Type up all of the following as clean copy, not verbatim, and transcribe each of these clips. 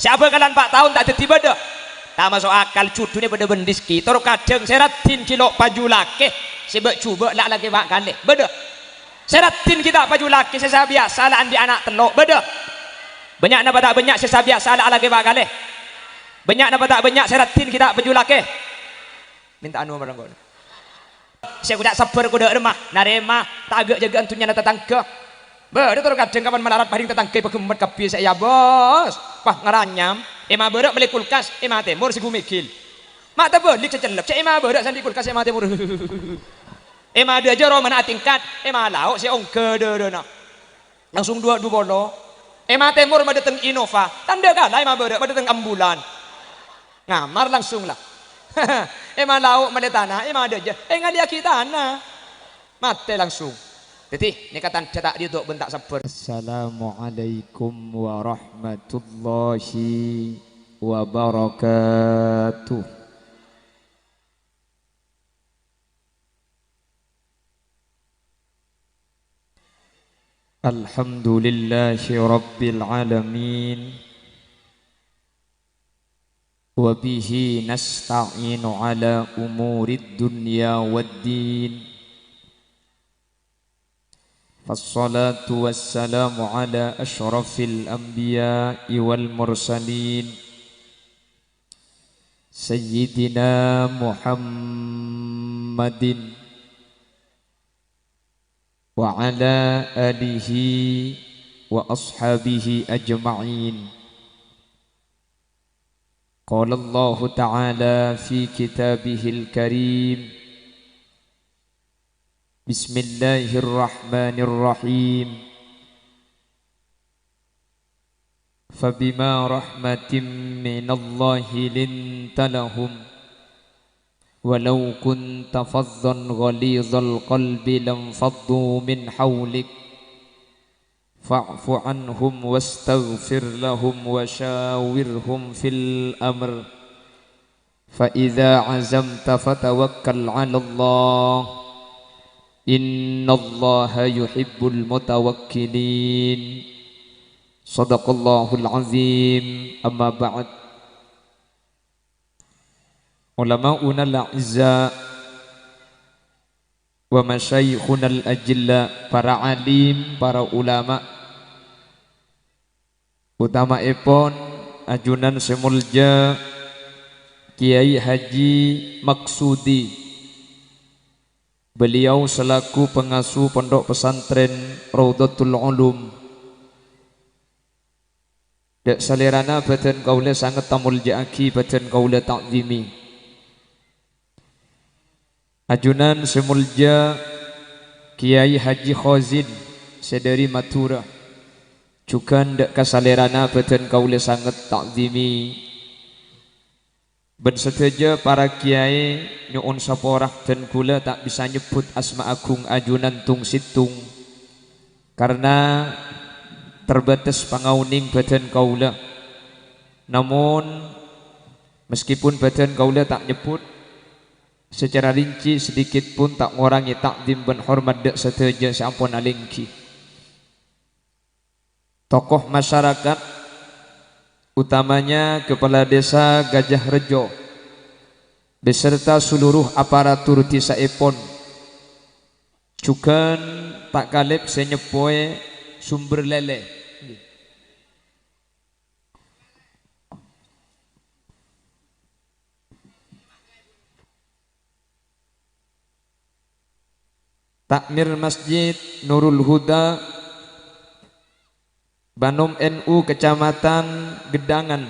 Siapa kalian 4 tahun tak jadi beda. Tak masuk akal cudune beda bendis kita kadang seratin kilo baju laki sebab cuba lah lagi bak kali beda. Seratin kita baju laki sesa biasa lah andi anak telok beda. Banyak napa tak banyak sesa biasa lah lagi bak kali. Banyak napa tak banyak seratin kita baju laki. Minta anu barang kau. Saya kuda sabar kuda remah narema tak agak jaga antunya na tetangga. Beda terus kadang kapan melarat paling tetangga pagemet kabeh saya bos. Pah ngeranyam emang berak beli kulkas emang temur si gumikil mak tak beli cecelep cek emang berak sandi kulkas emang temur emang ada aja roman tingkat emang lauk si ongke dona langsung dua bolo emang temur mah dateng Innova tanda kalah emang berak mah dateng ambulan ngamar langsung lah emang lauk mah tanah emang ada aja ngalia kita tanah mate langsung jadi ini kata cetak dia untuk bentak sabar. Assalamualaikum warahmatullahi wabarakatuh. Alhamdulillahi rabbil alamin. Wa bihi nasta'inu ala umurid dunya waddin. فالصلاة والسلام على أشرف الأنبياء والمرسلين سيدنا محمد وعلى آله وأصحابه أجمعين. قال الله تعالى في كتابه الكريم بسم الله الرحمن الرحيم فبما رحمة من الله لنت لهم ولو كنت فظا غليظ القلب لانفضوا من حولك فاعف عنهم واستغفر لهم وشاورهم في الأمر فإذا عزمت فتوكل على الله Innallaha yuhibbul mutawakkilin. Sadaqallahul azim. Amma ba'd. Ulama'una al-a'izza wa masyayikhuna al-ajilla, para alim, para ulama, utama epon ajunan semulja Kiai Haji Maksudi. Beliau selaku pengasuh pondok pesantren Raudhatul Ulum. Dek salirana badan kaula sangat tamul ja'aki, badan kaula ta'zimi. Ajunan semulja Kiai Haji Khazin sedari Matura. Juga dek kasalirana badan kaula sangat ta'zimi. Bersetuju para kiai nyuun saporah dan kula tak bisa nyebut asma agung ajunan tung situng karena terbatas pangauning badan kaula. Namun meskipun badan kaula tak nyebut secara rinci sedikit pun tak ngurangi takdim dan hormat dek setuju sampun alingki. Tokoh masyarakat utamanya Kepala Desa Gajah Rejo beserta seluruh aparatur desa epon juga tak kalip senyepoe sumber lele takmir Masjid Nurul Huda Banom NU Kecamatan Gedangan,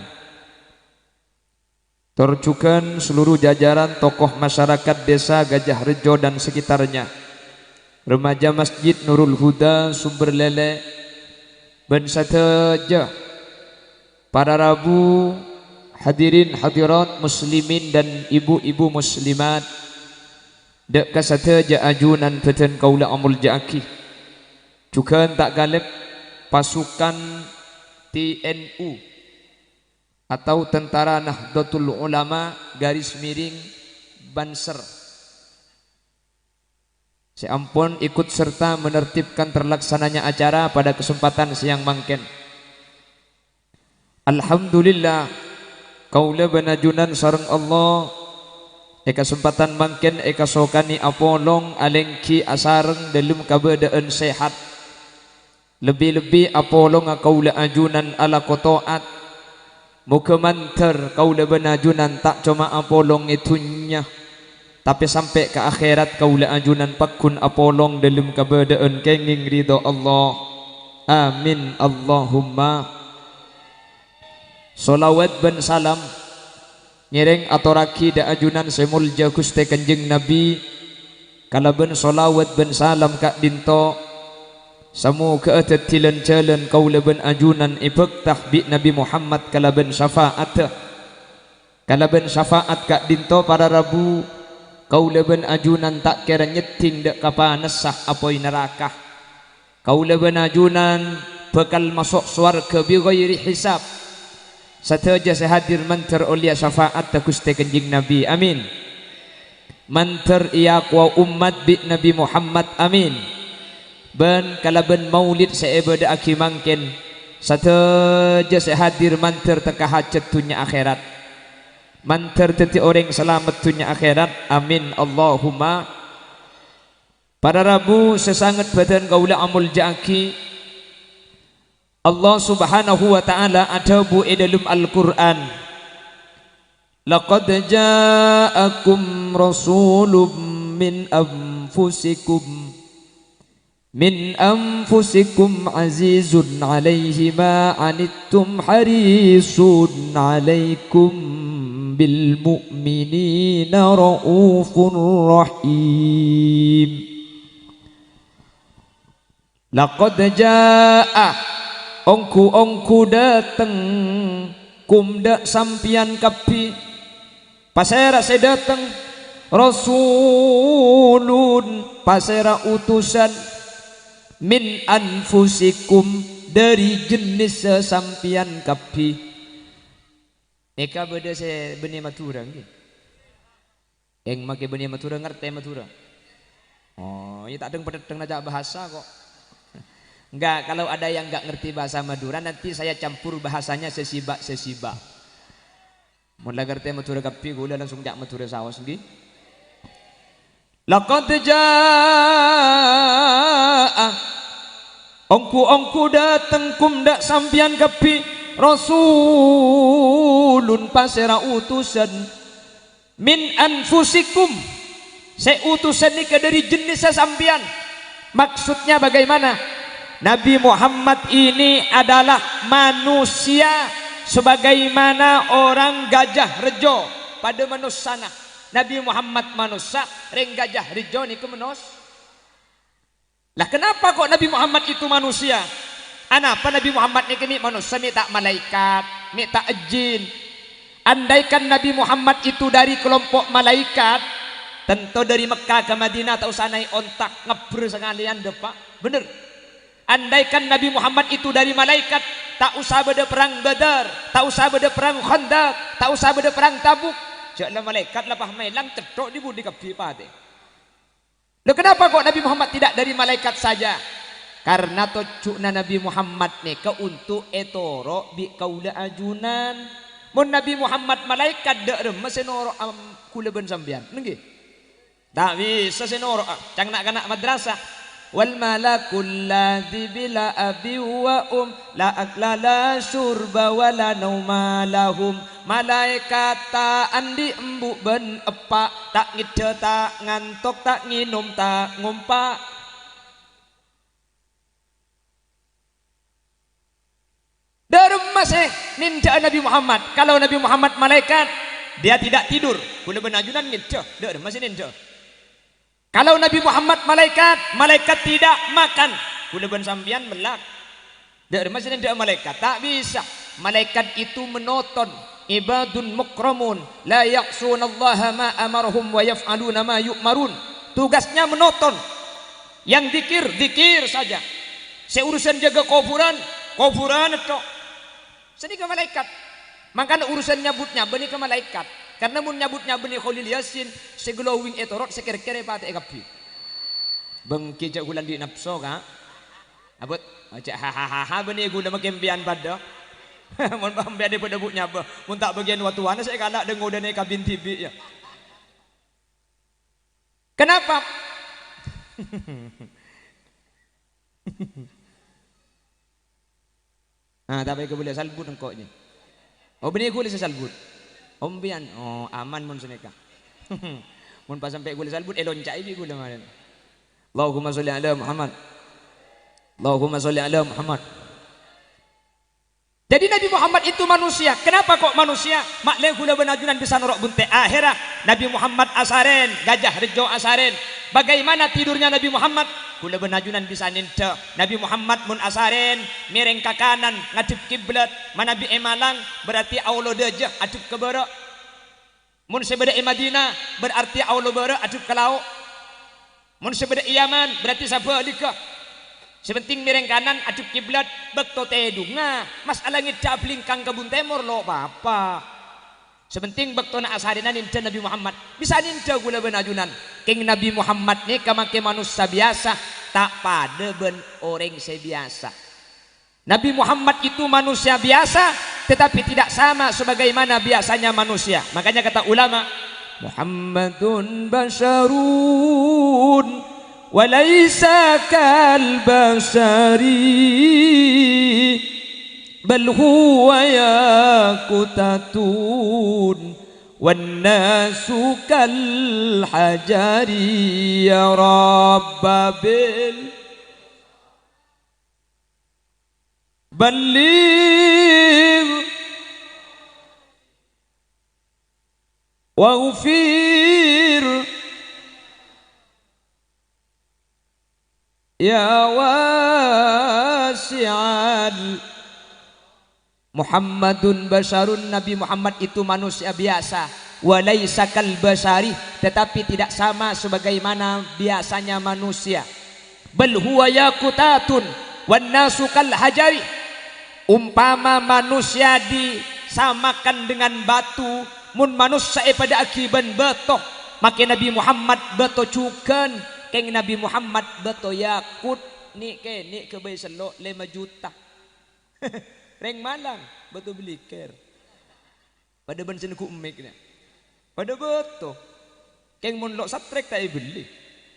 terjugan seluruh jajaran tokoh masyarakat desa Gajah Rejo dan sekitarnya, remaja Masjid Nurul Huda Sumber Lele, dan sateja para rabu hadirin hadirat muslimin dan ibu-ibu muslimat dek kasateja ajunan beten kaula amul ja'aki juga tak galep pasukan TNU atau Tentara Nahdlatul Ulama garis miring Banser. Saya ampun ikut serta menertibkan terlaksananya acara pada kesempatan siang mangken. Alhamdulillah kaula benajunan sareng Allah eka kesempatan mangken eka sokani apolong alengki asareng dalam kabadaan sehat lebih-lebih apolong kaula ajunan ala kotoat muka manter kaula benajunan tak cuma apolong itunya tapi sampai ke akhirat kaula ajunan pakun apolong dalam kabadaan kenging ridho Allah. Amin Allahumma. Solawat ben salam nyereng atoraki da ajunan semulja Gusti Kanjeng Nabi kalaben solawat ben salam kak dinto samu keatatilan jalan kaula ben ajunan ibektah bi Nabi Muhammad kalaben syafaat kak dinto para rabu kaula ben ajunan tak kira nyeting dak kapanesah apoi neraka kaula ben ajunan bakal masuk swarga bi ghairi hisab sateja sehadir manter ulia syafaat ta Gusti Kanjeng Nabi. Amin. Manter iya kwa umat bi Nabi Muhammad. Amin. Ben kalaben maulid seebada aki mangken sateja sehadir manter teka hajat dunya akhirat manter teti orang selamat dunia akhirat. Amin Allahumma. Para rabu sesangat badan kaula amul jaki Allah subhanahu wa ta'ala adabu dalam Al-Quran laqad ja'akum rasulun min anfusikum azizun alaihi ma anittum harisun alaikum bil mu'minina raufur rahim. Laqad jaa ongku dateng kumda sampian kapi pasera sedateng rasulun pasera utusan min anfusikum dari jenis sesampian kapi eka beda se benih matura nggih yang make benih matura ngerti matura oh ini tak deng pedeng aja bahasa kok. Enggak, kalau ada yang enggak ngerti bahasa Madura nanti saya campur bahasanya sesibak. Mulai ngerti Madura kapi gula langsung jak Madura sawas nggih. Laqad jaa ongku dateng kumdak sampian kapi rasulun pasera utusan min anfusikum seutusan nikah dari jenis sesampian. Maksudnya bagaimana? Nabi Muhammad ini adalah manusia sebagaimana orang gajah rejo pada manusana. Nabi Muhammad manusia, reng gajah rejo ni ke manus. Lah kenapa kok Nabi Muhammad itu manusia? Kenapa Nabi Muhammad ni manusia, ni tak malaikat, ni tak jin. Andaikan Nabi Muhammad itu dari kelompok malaikat, tentu dari Mekah ke Madinah tak usah naik ontak ngeber sekalian depak. Bener. Andaikan Nabi Muhammad itu dari malaikat, tak usah beda perang Badar, tak usah beda perang Khandaq, tak usah beda perang Tabuk. Jangan malaikat lapah melang cetok di budi kapi pate. Loh kenapa kok Nabi Muhammad tidak dari malaikat saja? Karena tocukna Nabi Muhammad nih ke untuk etoro bi kaula ajunan. Mun Nabi Muhammad malaikat dak rem senoro kula ben sampean. Nggih. Tak bisa senoro cang nak kanak madrasah. Wal malakul ladzi bila abi wa la akla la syurba wa la nauma lahum. Malaikat tak andi embu ben epak tak ngide tak ngantuk tak nginum tak ngumpak. Darum masih ninja Nabi Muhammad. Kalau Nabi Muhammad malaikat dia tidak tidur. Kula benajunan ngide darum masih ninja. Kalau Nabi Muhammad malaikat tidak makan. Kula ben sampean melak. Dak masih ndak malaikat, tak bisa. Malaikat itu menonton ibadun mukramun la ya'sunallaha ma amarhum wa yaf'aluna ma yu'marun. Tugasnya menonton. Yang zikir saja. Seurusan jaga kuburan tok. Sedih ke malaikat. Makanya urusan nyabutnya benih ke malaikat. Karena mun nyabutnya benih Khalil Yasin seglowing etorot sekere-kere pate kapi. Bengki jak gulan di nafsu ka. Abot cak hahaha benih gula makembian pada. Mun pambe ada pada buknya apa? Mun tak bagian waktu ana saya kalah dengo dan kabin TV ya. Kenapa? Ah, tapi ke boleh salbut engkau ni. Oh benih boleh salbut. Ombian, oh aman mun suneka. Mun pas sampai boleh salbut loncai bi gula maren. Allahumma sholli ala Muhammad. Allahumma sholli ala Muhammad. Jadi Nabi Muhammad itu manusia. Kenapa kok manusia? Maklem kula benajunan bisa norok bunte akhirah. Nabi Muhammad asaren, gajah rejo asaren. Bagaimana tidurnya Nabi Muhammad? Kula benajunan bisa ninta. Nabi Muhammad mun asaren, miring ke kanan, ngadep kiblat. Manabi emalang berarti Allah deja adep ke barat. Mun sebeda Madinah berarti Allah barat adep ke laut. Mun sebeda Yaman berarti sabalika. Sebenting miring kanan adep kiblat bekto tedunga masalah ngidap lingkang kebun temur lo papa. Sebenting bekto na asarina ninta Nabi Muhammad bisa ninta gula benajunan king Nabi Muhammad ni kamake manusia biasa tak pada ben orang sebiasa. Nabi Muhammad itu manusia biasa tetapi tidak sama sebagaimana biasanya manusia. Makanya kata ulama Muhammadun basyarun وليس كالبشر بل هو ياقوتة والناس كالحجر يا رب بلغ واغفر Ya wasi'al Muhammadun basyarun. Nabi Muhammad itu manusia biasa. Walaisa kal basyari, tetapi tidak sama sebagaimana biasanya manusia. Bal huwa yaqutatun wan nasu kal hajari. Umpama manusia disamakan dengan batu, mun manusia pada akiban betoh, maka Nabi Muhammad beto cukan. Keng Nabi Muhammad beto yakut ni ke bayi selok 5 juta. Reng malang beto beli ker. Pada bensin ku emik ni. Pada beto. Keng mun lok satrek tak beli.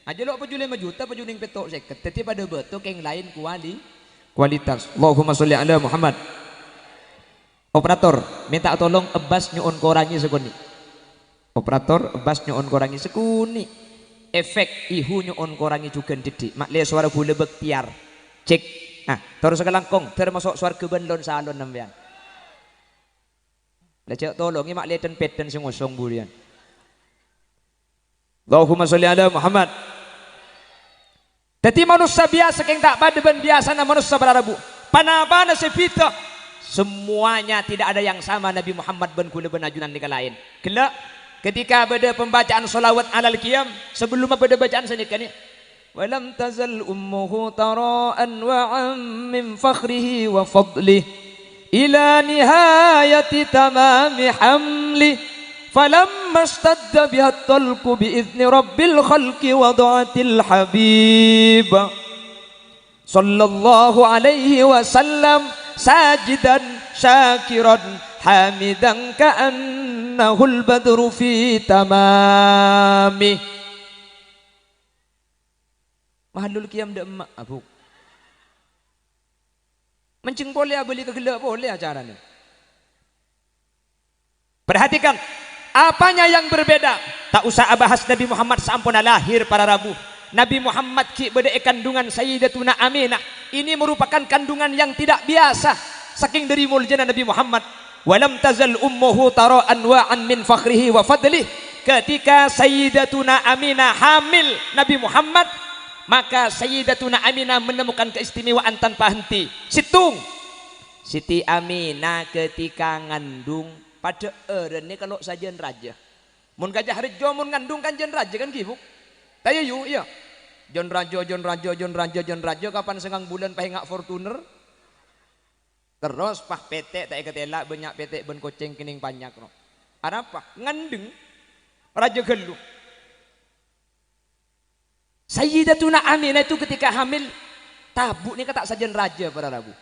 Aja lok paju 5 juta paju ning petok seket. Tetapi pada beto keng lain kualitas. Allahumma sholli ala Muhammad. Operator minta tolong ebas nyuun korangi sekuni. Operator ebas nyuun korangi sekuni. Efek ihu nyon korangi juga didik makle suara gula bektiar cek nah terus kelangkong termasuk suara kebenlon salon nampian lecek tolongi makle ten peten sing ngosong bulian. Allahumma sholli ala Muhammad. Dadi manusia biasa keng tak pada ben biasa na manusia berarabu panabana sepita semuanya tidak ada yang sama. Nabi Muhammad ben kula benajunan nika lain kelak ketika pada pembacaan solawat alal qiyam sebelum pada bacaan senikah ni walam tazal ummuhu tara'an wa min fakhrihi wa fadlih ila nihayati tamami hamli falamma istadda biha talqu biizni rabbil khalqi wada'atil habib sallallahu alaihi wasallam sajidan syakiran hamidan ka'annahul badru fi tamami. Mahalul qiyam dak emak abu. Mencing boleh beli kegelak boleh acaranya. Perhatikan apanya yang berbeda. Tak usah bahas Nabi Muhammad sampuna lahir para rabu. Nabi Muhammad ki beda kandungan Sayyidatuna Aminah. Ini merupakan kandungan yang tidak biasa. Saking dari muljana Nabi Muhammad. Walam tazal ummuhu tara'an wa'an min fakhrihi wa fadlih. Ketika Sayyidatuna Aminah hamil Nabi Muhammad, maka Sayyidatuna Aminah menemukan keistimewaan tanpa henti. Situng Siti Aminah ketika ngandung pada ini kalau sajian raja. Mun gajah rejo mun ngandung kan jen raja kan gitu. Tayo yu iya. Jon raja kapan sengang bulan pahingak Fortuner. Terus pah petek tak ketela banyak petek ben koceng kening banyak no. Ada apa? Ngandeng raja gelu. Sayyidatuna Aminah itu ketika hamil tabuk ni kata sajen raja para rabu.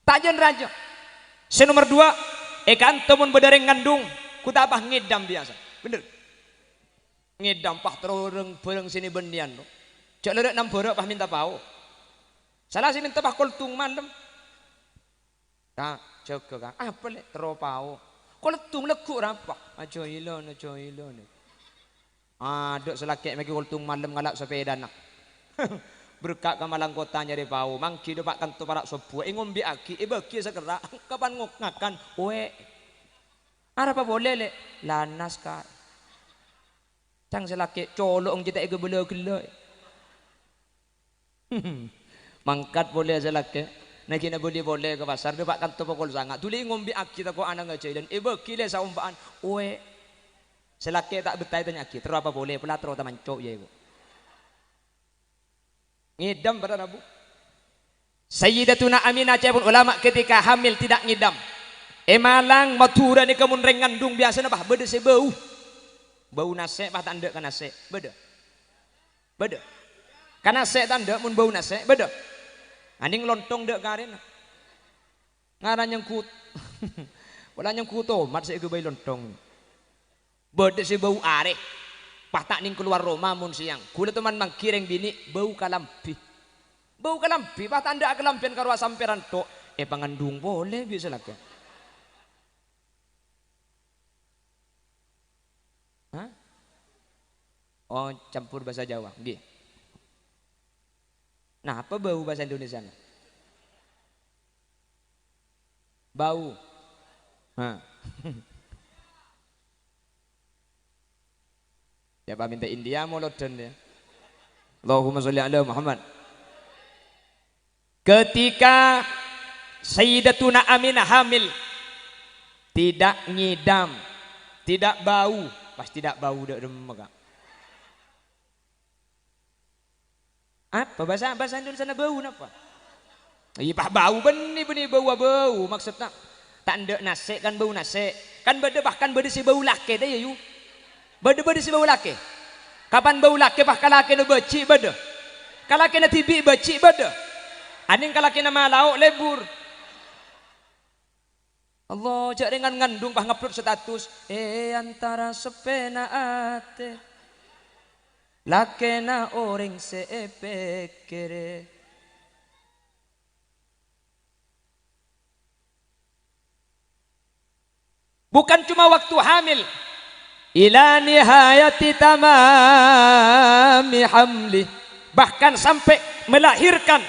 Tak jen raja. Nomor 2, kantomun bedereng ngandung ku tabah ngedam biasa. Bener. Ngedam pah teroreng bereng sini bendian lo. Cek lerek 6 berek pah minta pau. Salah sini minta pah koltung malam. Kak, jaga kak. Apa lek teropau. Koltung lekuk rapah. Ajo ilon. Dok selakek maki koltung malam ngalak sepeda nak. Berkak ke Malang kota nyari pau. Mangki do pak kanto parak sobu. Ngombe aki. Bagi sekerak. Kapan ngakan. Oe. Apa boleh lek. Lanas kak. Cang selakek colong kita ego bela-gela. Mangkat boleh selakek. Nah kina boleh ke pasar. Do pak kanto pokol sangat. Tuli ngombe aki tak ko anang aja. Dan bagi le sa umpaan. Oe. Selakek tak betai tanya aki. Terus apa boleh. Pelatro taman cok ya ibu. Ngidam pada Rabu. Sayyidatuna Aminah pun ulama ketika hamil tidak ngidam. Malang matura ni kemun reng ngandung biasa bah beda se bau. Bau nase bah tanda kan nase. Beda. Kan nase tanda mun bau nase beda. Aning lontong dek karen. Ngaran yang kut. Wala yang kutomat se gebay lontong. Beda se bau are. Patak ning keluar Roma mun siang. Kula teman mangkireng bini bau kalampi. Bau kalampi patak anda kalampian karo samperan tok. Pangandung boleh bisa laka. Hah? Oh, campur bahasa Jawa. Nggih. Nah, apa bau bahasa Indonesia? Bau. Hah. Ya Pak minta India mau loden ya. Allahumma sholli ala Muhammad. Ketika Sayyidatuna Aminah hamil tidak ngidam, tidak bau, pas tidak bau dak remega. Apa bahasa Indonesia bau napa? Iya pak bau benih bau maksudnya tak ndek nase kan bau nase kan beda bahkan beda si bau lake deh ya yu. Beda si bau laki. Kapan bau laki pah kalaki na beci beda. Kalaki na tibi beci beda. Aning kalaki na malau lebur. Allah jak dengan ngandung pah ngupload status. Antara sepena ate. Laki na orang sepekere. Bukan cuma waktu hamil. Ila nihayati tamami hamli. Bahkan sampai melahirkan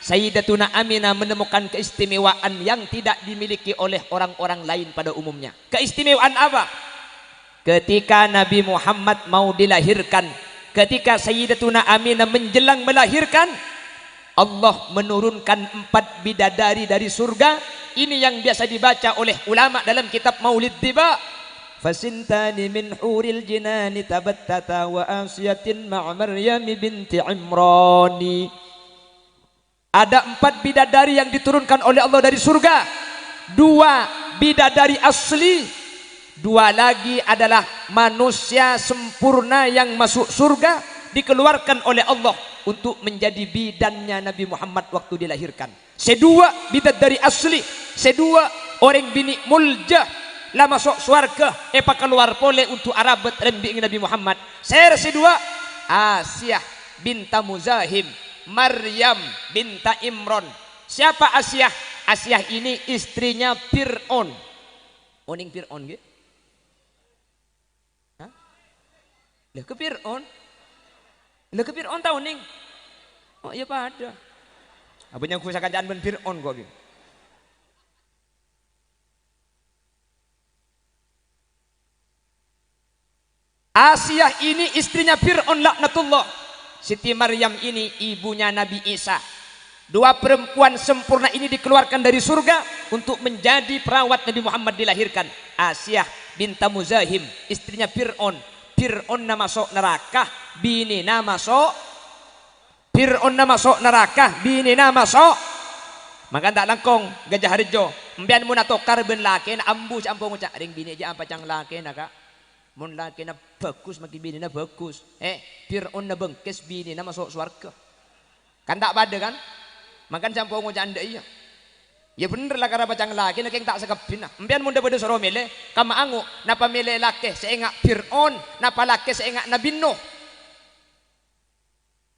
Sayyidatuna Aminah menemukan keistimewaan yang tidak dimiliki oleh orang-orang lain pada umumnya. Keistimewaan apa? Ketika Nabi Muhammad mau dilahirkan, ketika Sayyidatuna Aminah menjelang melahirkan, Allah menurunkan 4 bidadari dari surga. Ini yang biasa dibaca oleh ulama dalam kitab Maulid Tiba. Fasintani min huril jinani tabattata wa asyatin ma'a Maryam binti Imrani. Ada 4 bidadari yang diturunkan oleh Allah dari surga. 2 bidadari asli, 2 lagi adalah manusia sempurna yang masuk surga dikeluarkan oleh Allah untuk menjadi bidannya Nabi Muhammad waktu dilahirkan. Sedua bidadari asli, sedua orang bini muljah lah masuk surga keluar pole untuk arabet rembing Nabi Muhammad. Sersi 2 Asyah binta Muzahim, Maryam binta Imron. Siapa Asyah? Asyah ini istrinya Fir'aun. Oning Fir'aun gitu? Hah? Lah ke Fir'aun? Lah ke Fir'aun tahu ning? Oh iya pada. Apa yang kusah kajian ben Fir'aun kok gitu? Asyah ini istrinya Fir'aun laknatullah. Siti Maryam ini ibunya Nabi Isa. 2 perempuan sempurna ini dikeluarkan dari surga untuk menjadi perawat Nabi Muhammad dilahirkan. Asyah binta Muzahim, istrinya Fir'aun. Fir'aun nama masuk neraka, bini nama masuk. Fir'aun nama masuk neraka, bini nama masuk. Maka tak langkong Gajah Harjo. Mbian muna tokar ben laki na ambu campung ucap ring bini aja apa cang laki na kak. Mun laki na bagus makin bini na bagus. Fir'aun na bengkes bini na masuk surga. Kan tak pada kan? Makan campur ngucap anda iya. Ya bener lah karena bacang laki nak tak sekepin nah. Empian munda pada soro mele kama angu napa mele laki seengak Fir'aun napa laki seengak Nabi Nuh.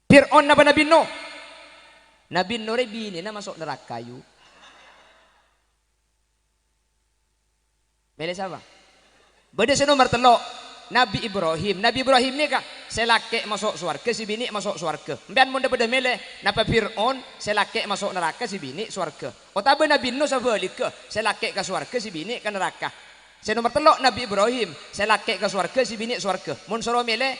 Fir'aun napa Nabi Nuh? Nabi Nuh bini na masuk neraka yu. Mele siapa? Beda nomor telok Nabi Ibrahim. Nabi Ibrahim ni kah selake masuk surga, si bini masuk surga. Mbian munda pada mele napa Fir'aun selake masuk neraka, si bini surga. Otabe Nabi Nuh sabalik selake ke surga, si bini ke neraka. Nomor telok Nabi Ibrahim selake ke surga, si bini surga. Mun soro mele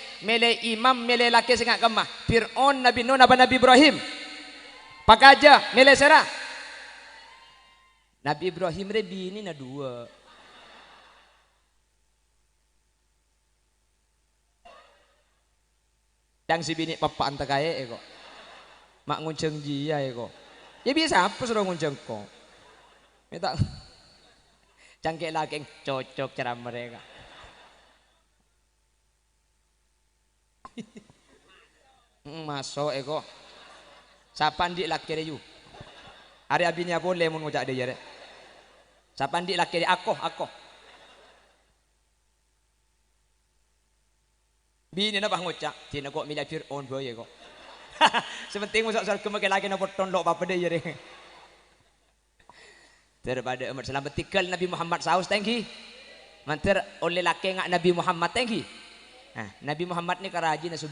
imam mele lake sing kemah. Fir'aun Nabi Nuh napa Nabi Ibrahim? Pakaja mele sera. Nabi Ibrahim re bini na dua. Yang si bini papa anta kaya eko mak ngunceng jia eko ya bisa apa sudah ngunceng ko minta cangkek lagi cocok cara mereka masuk eko sapan di laki yu hari abinya boleh mun ngujak dia jare sapan di laki aku bini na bah ngucak tina kok milih Fir'aun boy kok sepenting masuk surga makai lagi na poton lok apa dia jare daripada umat selamat tikal Nabi Muhammad saus tangki manter oleh laki ngak Nabi Muhammad tangki nah Nabi Muhammad ni karaji na 11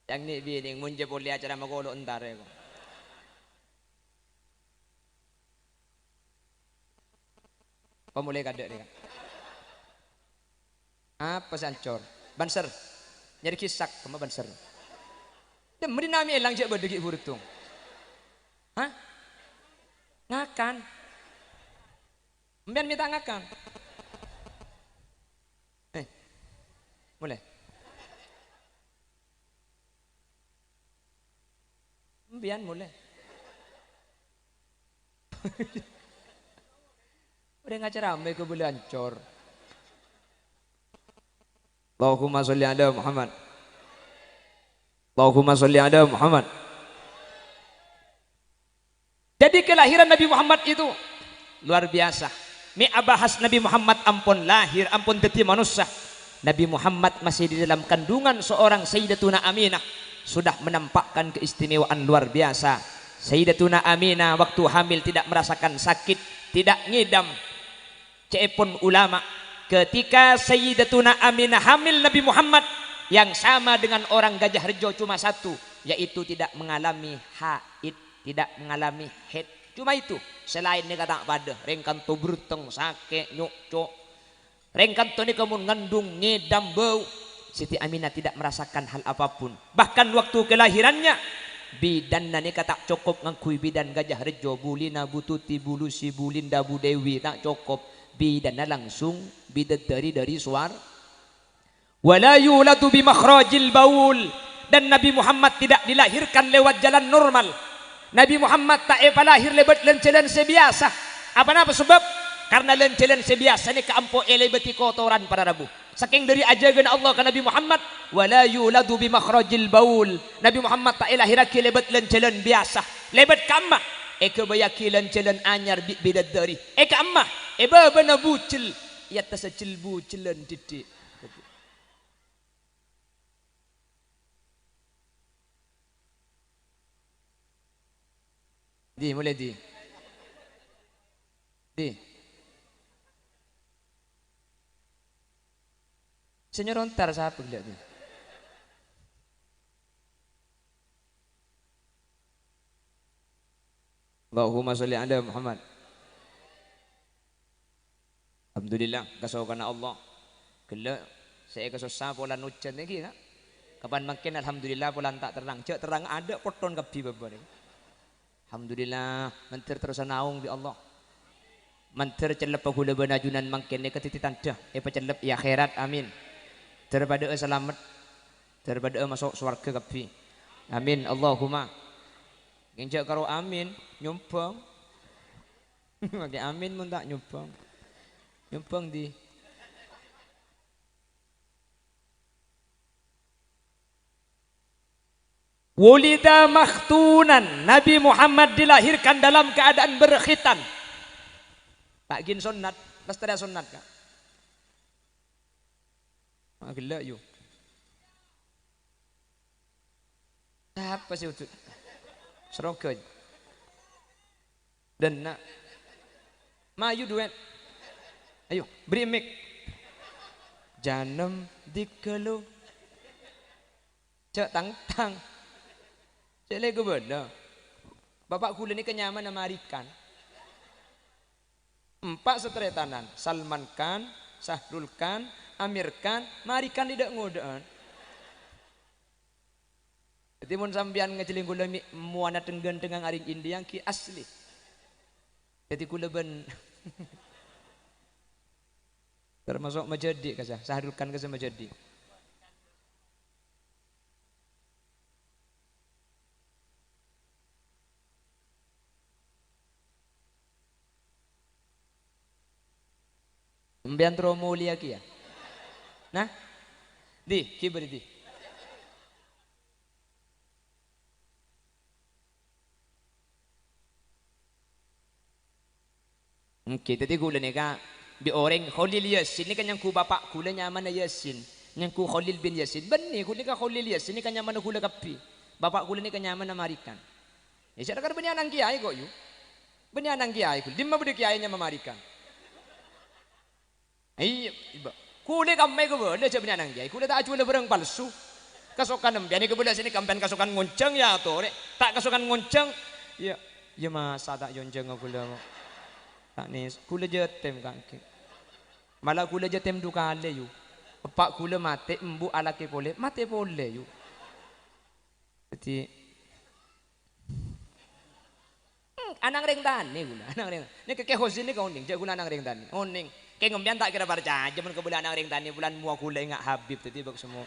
yang ni bini munje boleh acara magolo entar kok mulai kadek dia apa sancor banser nyari kisak kema banser dia meri nami elang je berdegi burtung hah ngakan mbian minta ngakan mulai mbian mulai udah ngajar rame ke belancor. Allahumma sholli ala Muhammad. Allahumma sholli ala Muhammad. Jadi kelahiran Nabi Muhammad itu luar biasa. Mi abahas Nabi Muhammad ampun lahir, ampun teti manusia. Nabi Muhammad masih di dalam kandungan seorang Sayyidatuna Aminah sudah menampakkan keistimewaan luar biasa. Sayyidatuna Aminah waktu hamil tidak merasakan sakit, tidak ngidam. Cepun ulama ketika Sayyidatuna Aminah hamil Nabi Muhammad yang sama dengan orang Gajah Rejo cuma satu yaitu tidak mengalami haid, tidak mengalami haid, cuma itu. Selain ni kata pada rengkan tu beruteng sakit nyuk rengkan tu ni kamu ngandung ngedam bau. Siti Aminah tidak merasakan hal apapun, bahkan waktu kelahirannya bidan nani kata cukup ngakui bidan Gajah Rejo bulina bututi bulusi bulinda budewi tak cukup bidana langsung bidadari dari suar wala yuladu bi makhrajil baul dan Nabi Muhammad tidak dilahirkan lewat jalan normal. Nabi Muhammad tak lahir lewat lencelan sebiasa. Apa sebab? Karena lencelan sebiasa ni keampo elebeti kotoran para rabu. Saking dari ajagan Allah ke Nabi Muhammad wala yuladu bi makhrajil baul. Nabi Muhammad tak lahiraki lewat lencelan biasa. Lewat kamah eka bayaki lencelan anyar bidadari. Eka ammah baba na bucil ya tasacil bucilan titik di mulai di senyorontar siapa lihat di Allahumma sholli ala Muhammad. Alhamdulillah kasaukan Allah. Kela saya kesusah pola nucan lagi kan. Kapan makin alhamdulillah pola tak terang. Cek terang ada poton kapi baba ni. Alhamdulillah mentir terus naung di Allah. Mentir celep pagula benajunan makin ni ketititan dah. Pecelep ya akhirat amin. Daripada selamat daripada masuk surga kapi. Amin Allahumma. Nginjak karo amin nyumpang. Pakai amin mun tak nyumpang. Nyumpang di Wulida makhtunan, Nabi Muhammad dilahirkan dalam keadaan berkhitan. Pak gin sunat, pasti ada sunat kak. Gila yuk. Apa sih itu? Serongkoj. Dan nak, mayu duet. Ayo, beri mic. Janam dikelu, cek tang. Cek lego bener. Bapak kula ni kenyaman nama Arikan. 4 seteretanan, Salman Khan, Sahrul Khan, Amir Khan, Marikan tidak ngodaan. Jadi mun sambian ngejeling kula muana tenggen tengang aring India ki asli. Jadi kula ben termasuk majadi kasah, Sahrul Khan kasah majadi. Mbian mulia kia. Nah, di kiber di. Oke, tadi gula ni kak, di orang Khalil Yasin ni kan yang ku bapak gula nyaman na Yasin, yang ku Khalil bin Yasin, benih gula ka Khalil Yasin ni kan nyaman na gula kapi, bapak gula ni kan nyaman na Marikan. Ya saya kan benih anang kiai kok yu, benih anang kiai kul, dimma benih kiainya memarikan. Iya, iba. Kule kamay ko ba? Dia benih anang kiai, kule tak acuh le berang palsu. Kasukan nembian ni kebelah sini kampen kasukan ngonceng ya to, tak kasukan ngonceng, ya, ya masa tak yonjeng aku le. Tak ni, kula jetem kaki. Malah kula jetem 2 kali yu. Pak kula mati, embu alaki boleh, mati boleh yu. Jadi, anang ring tani gula, anang ring. Ni keke hosin ni kau ning, jadi gula anang ring tani. Oning, keng ngembian tak kira percaya, jaman ke bulan anang ring tani bulan mua kula ingat Habib tadi bak semua.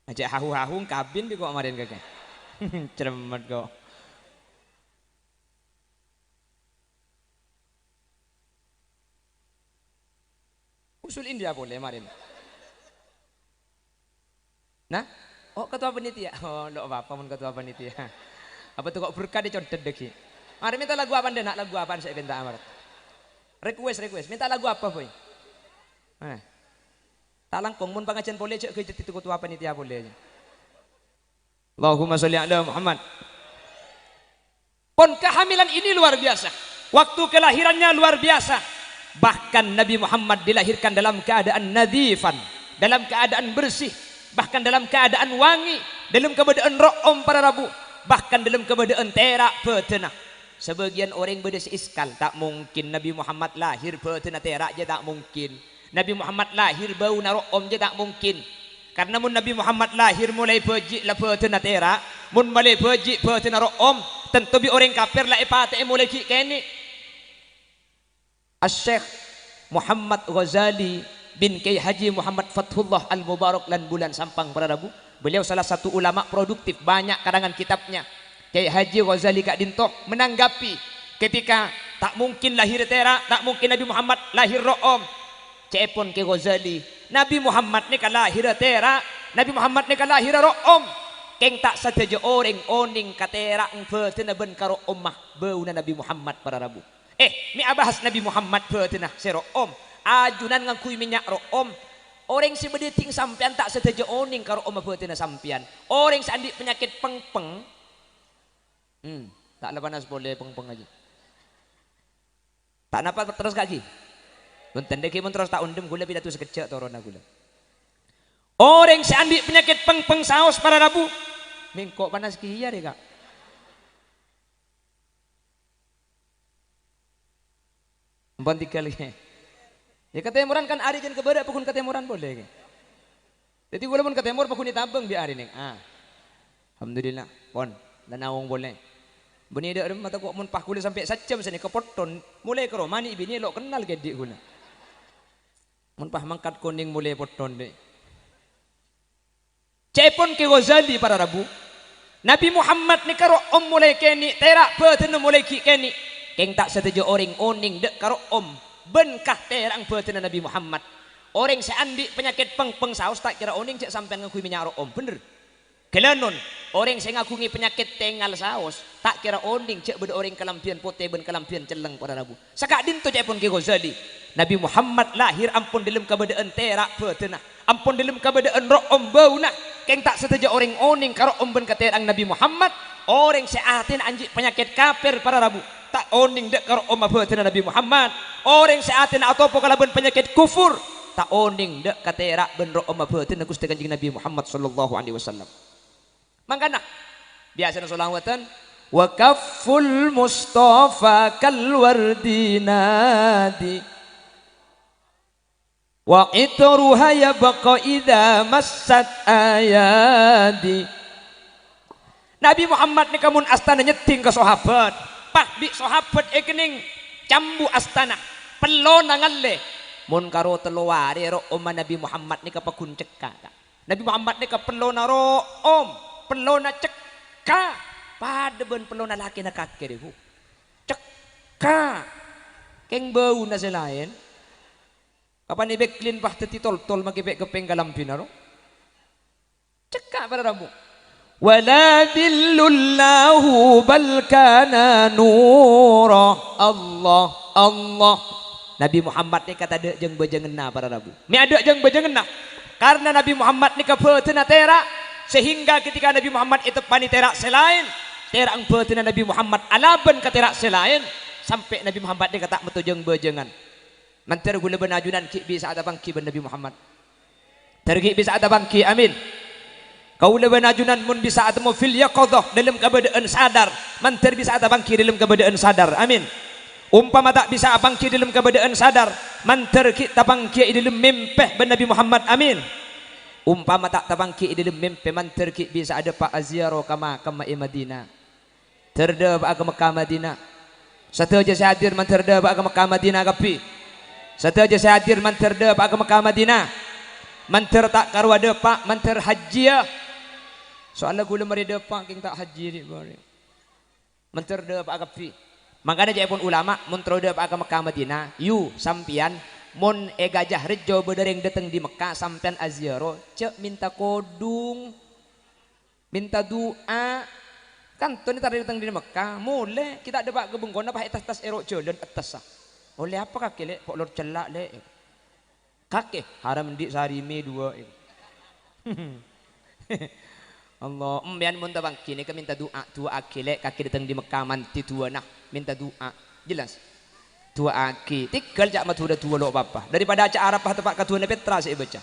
Aja hahu kabin di kau kemarin keke. Ceremat kau. Usul India boleh marin. Nah, oh ketua panitia. Oh, lo apa mun ketua panitia. Apa tuh kok berkah dicontet deki. Mari minta lagu apa nak lagu apa saya minta amar. Request. Minta lagu apa boy? Tak langkung mun pengajian boleh cek ke itu ketua panitia boleh. Allahumma sholli ala Muhammad. Pon kehamilan ini luar biasa. Waktu kelahirannya luar biasa. Bahkan Nabi Muhammad dilahirkan dalam keadaan nadifan, dalam keadaan bersih, bahkan dalam keadaan wangi, dalam keadaan ro'om para rabu, bahkan dalam keadaan terak petena. Sebagian orang beda iskal, tak mungkin Nabi Muhammad lahir petena terak je, tak mungkin. Nabi Muhammad lahir bau na ro'om je, tak mungkin. Karena mun Nabi Muhammad lahir mulai pejik lah petena terak, mun mulai pejik petena ro'om, tentu bi orang kafir lah ipate mulai ki kene. Syekh Muhammad Ghazali bin Kiai Haji Muhammad Fathullah Al-Mubarak lan bulan sampang para rabu. Beliau salah satu ulama produktif, banyak karangan kitabnya. Kiai Haji Ghazali Kak Dinto menanggapi ketika tak mungkin lahir terak, tak mungkin Nabi Muhammad lahir ro'om. Cepon ke Ghazali, Nabi Muhammad ni kan lahir terak, Nabi Muhammad ni kan lahir ro'om. Keng tak saja orang oning katerak petena ben karo ummah bauna Nabi Muhammad para rabu. Mi abahas Nabi Muhammad petena sero om ajunan ngakui minyak ro om orang si bedeting sampean tak setuju oning karo om petena sampean orang sandi penyakit pengpeng tak lepanas boleh pengpeng aja tak napa terus kaki bunten deki mun terus tak undem gula pidato sekejap torona gula orang sandi penyakit pengpeng saos para rabu mingkok panas kiya deh kak. Empon 3 lagi. Ya ketemuran kan ari jen kebeda pukun ketemuran boleh. Jadi walaupun ketemur pukun ditabeng di ari ning. Alhamdulillah. Pon lanawong boleh. Beni dak mata kok mun pah kula sampai sajam sini kepoton mulai ke romani bini lo kenal ke dik kula. Mun pah mangkat kuning mulai poton dek. Cepon ke Ghazali para rabu. Nabi Muhammad ni karo om mulai keni terak petena mulai ki keni. Keng tak setuju orang oning dek karo om benkah terang petena Nabi Muhammad Orang seandi penyakit peng saus tak kira oning cek sampean ngakui minyak room bener. Kelanon orang saya ngakungi penyakit tengal saus tak kira oning cek beda orang kalampian pote ben kalampian celeng pada rabu. Sakak dinto cek pun ke Ghazali. Nabi Muhammad lahir ampun dalam keadaan terak betenah. Ampun dalam keadaan room bauna. Keng tak setuju orang oning karo omben katerang Nabi Muhammad. Orang seatin anjik penyakit kafir pada rabu. Tak oning dek karo omah betenah Nabi Muhammad. Orang seatin atau pokalaban penyakit kufur. Tak oning dek katerak ben room betenah Gusti Kanjeng Nabi Muhammad sallallahu alaihi wasallam. Mangkana biasa solawatan wa kafful mustafa kal wardinadi wa itruha yabqa idza massat ayadi. Nabi Muhammad ni kamun astana nyeting ke sahabat pah di sahabat ekening cambu astana pelona ngalle mun karo teluwari ro om Nabi Muhammad ni kapakun cekka Nabi Muhammad ni kapelona ro om pelona cekka pada ben pelona laki nak kake dehu cekka keng bau na selain kapan ni beklin pah teti tol maki bek kepeng kalam pinaro cekka pada rabu wala dillullahu bal kana nura Allah Nabi Muhammad ni kata dek jeng bejengena pada rabu mi ada jeng bejengena karena Nabi Muhammad ni kapetena tera sehingga ketika Nabi Muhammad itu pani terak selain terak betina Nabi Muhammad alaban ke terak selain sampai Nabi Muhammad dia kata metujeng bejengan manter gula benajunan ki bisa ada bangki ben Nabi Muhammad tergi bisa ada bangki amin kau le benajunan mun bisa atemu fil yaqadhah dalam keadaan sadar manter bisa ada bangki dalam keadaan sadar amin umpama tak bisa bangki dalam keadaan sadar manter ki tabangki dalam mimpi ben Nabi Muhammad amin umpama tak tabangki dalam mimpi manter ki bisa ada pak aziaro kama Madinah terda pak ke Mekah Madinah satu aja saya hadir manterda pak ke Mekah Madinah kapi satu aja saya hadir manterda pak ke Mekah Madinah manter tak karu ada pak manter haji ya soalnya gula merida pak king tak haji di bari manterda pak kapi makanya jaya pun ulama muntroda pak ke Mekah Madinah yu sampian mon gajah rejo berdereng datang di Mekah sampean aziaro cek minta kodung minta doa kan tuh tadi datang di Mekah mulai kita ada pak kebunggona pak tas erok jalan atas sah oleh apa kaki lek pok lor celak lek kaki haram di sarimi dua Allah bian mun tabang kini ke minta doa akilek kaki datang di Mekah manti tua nah minta doa jelas tua aki tinggal jak matura tua lo apa daripada acak Arafah tempat katuan Petra saya baca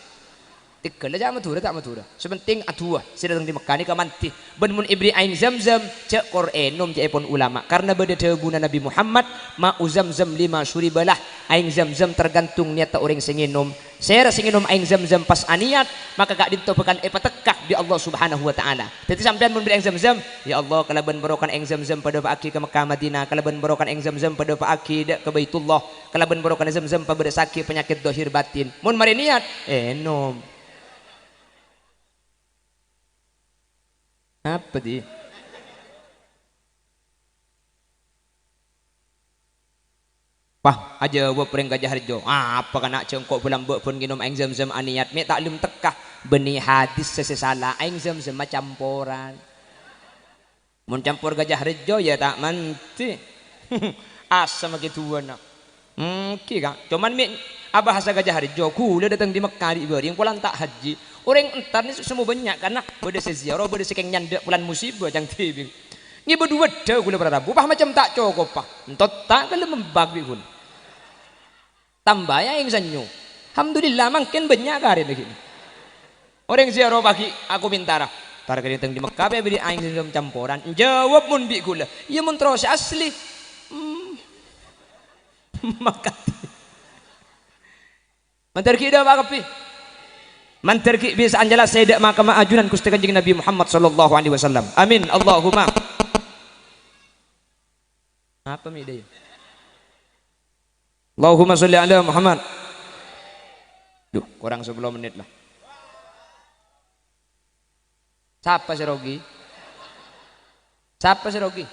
tinggal aja matura tak matura sepenting atua saya datang di Mekah ni kamanti ben mun ibri ain zamzam cek Qur'anum cek pun ulama karena beda teguna Nabi Muhammad ma'u zamzam lima syuribalah ain zamzam tergantung niat orang singinum saya singinum ain zamzam pas aniat maka gak ditopekan patekah di Allah Subhanahu wa taala jadi sampean mun beri ain zamzam ya Allah kalau ben berokan ain zamzam pada pak aki ke Mekah Madinah kalau ben berokan ain zamzam pada pak aki ke Baitullah kalau ben berokan ain zamzam pada sakit penyakit dohir batin mun mari niat nom apa di pah aja buat pereng gajah rejo apa kena cengkok bulan buat pun minum aing zam-zam aniat me taklum tekah benih hadis sesesala aing zam-zam campuran mun campur gajah rejo ya tak manti asam gitu nak kira cuman me abah hasa gajah rejo kula datang di Mekah di beri yang pulang tak haji orang entar ni semua banyak karena beda seziarah beda sekeng nyandak bulan musibah jang tibing ni berdua dah gula berarabu pah macam tak cukup pah entot tak kalau membagi pun tambah ya yang sanyo alhamdulillah makin banyak kali lagi orang ziarah bagi aku minta lah tar kali di Mekah beri aing zam campuran jawab mun bi gula ya mun terus asli makati mantar kita apa kapi mantar ki bisa anjala saya maka maajunan Gusti Kanjeng Nabi Muhammad sallallahu alaihi wasallam amin Allahumma apa mi dia Allahumma sholli ala Muhammad duh kurang 10 menit lah siapa si Rogi siapa si Rogi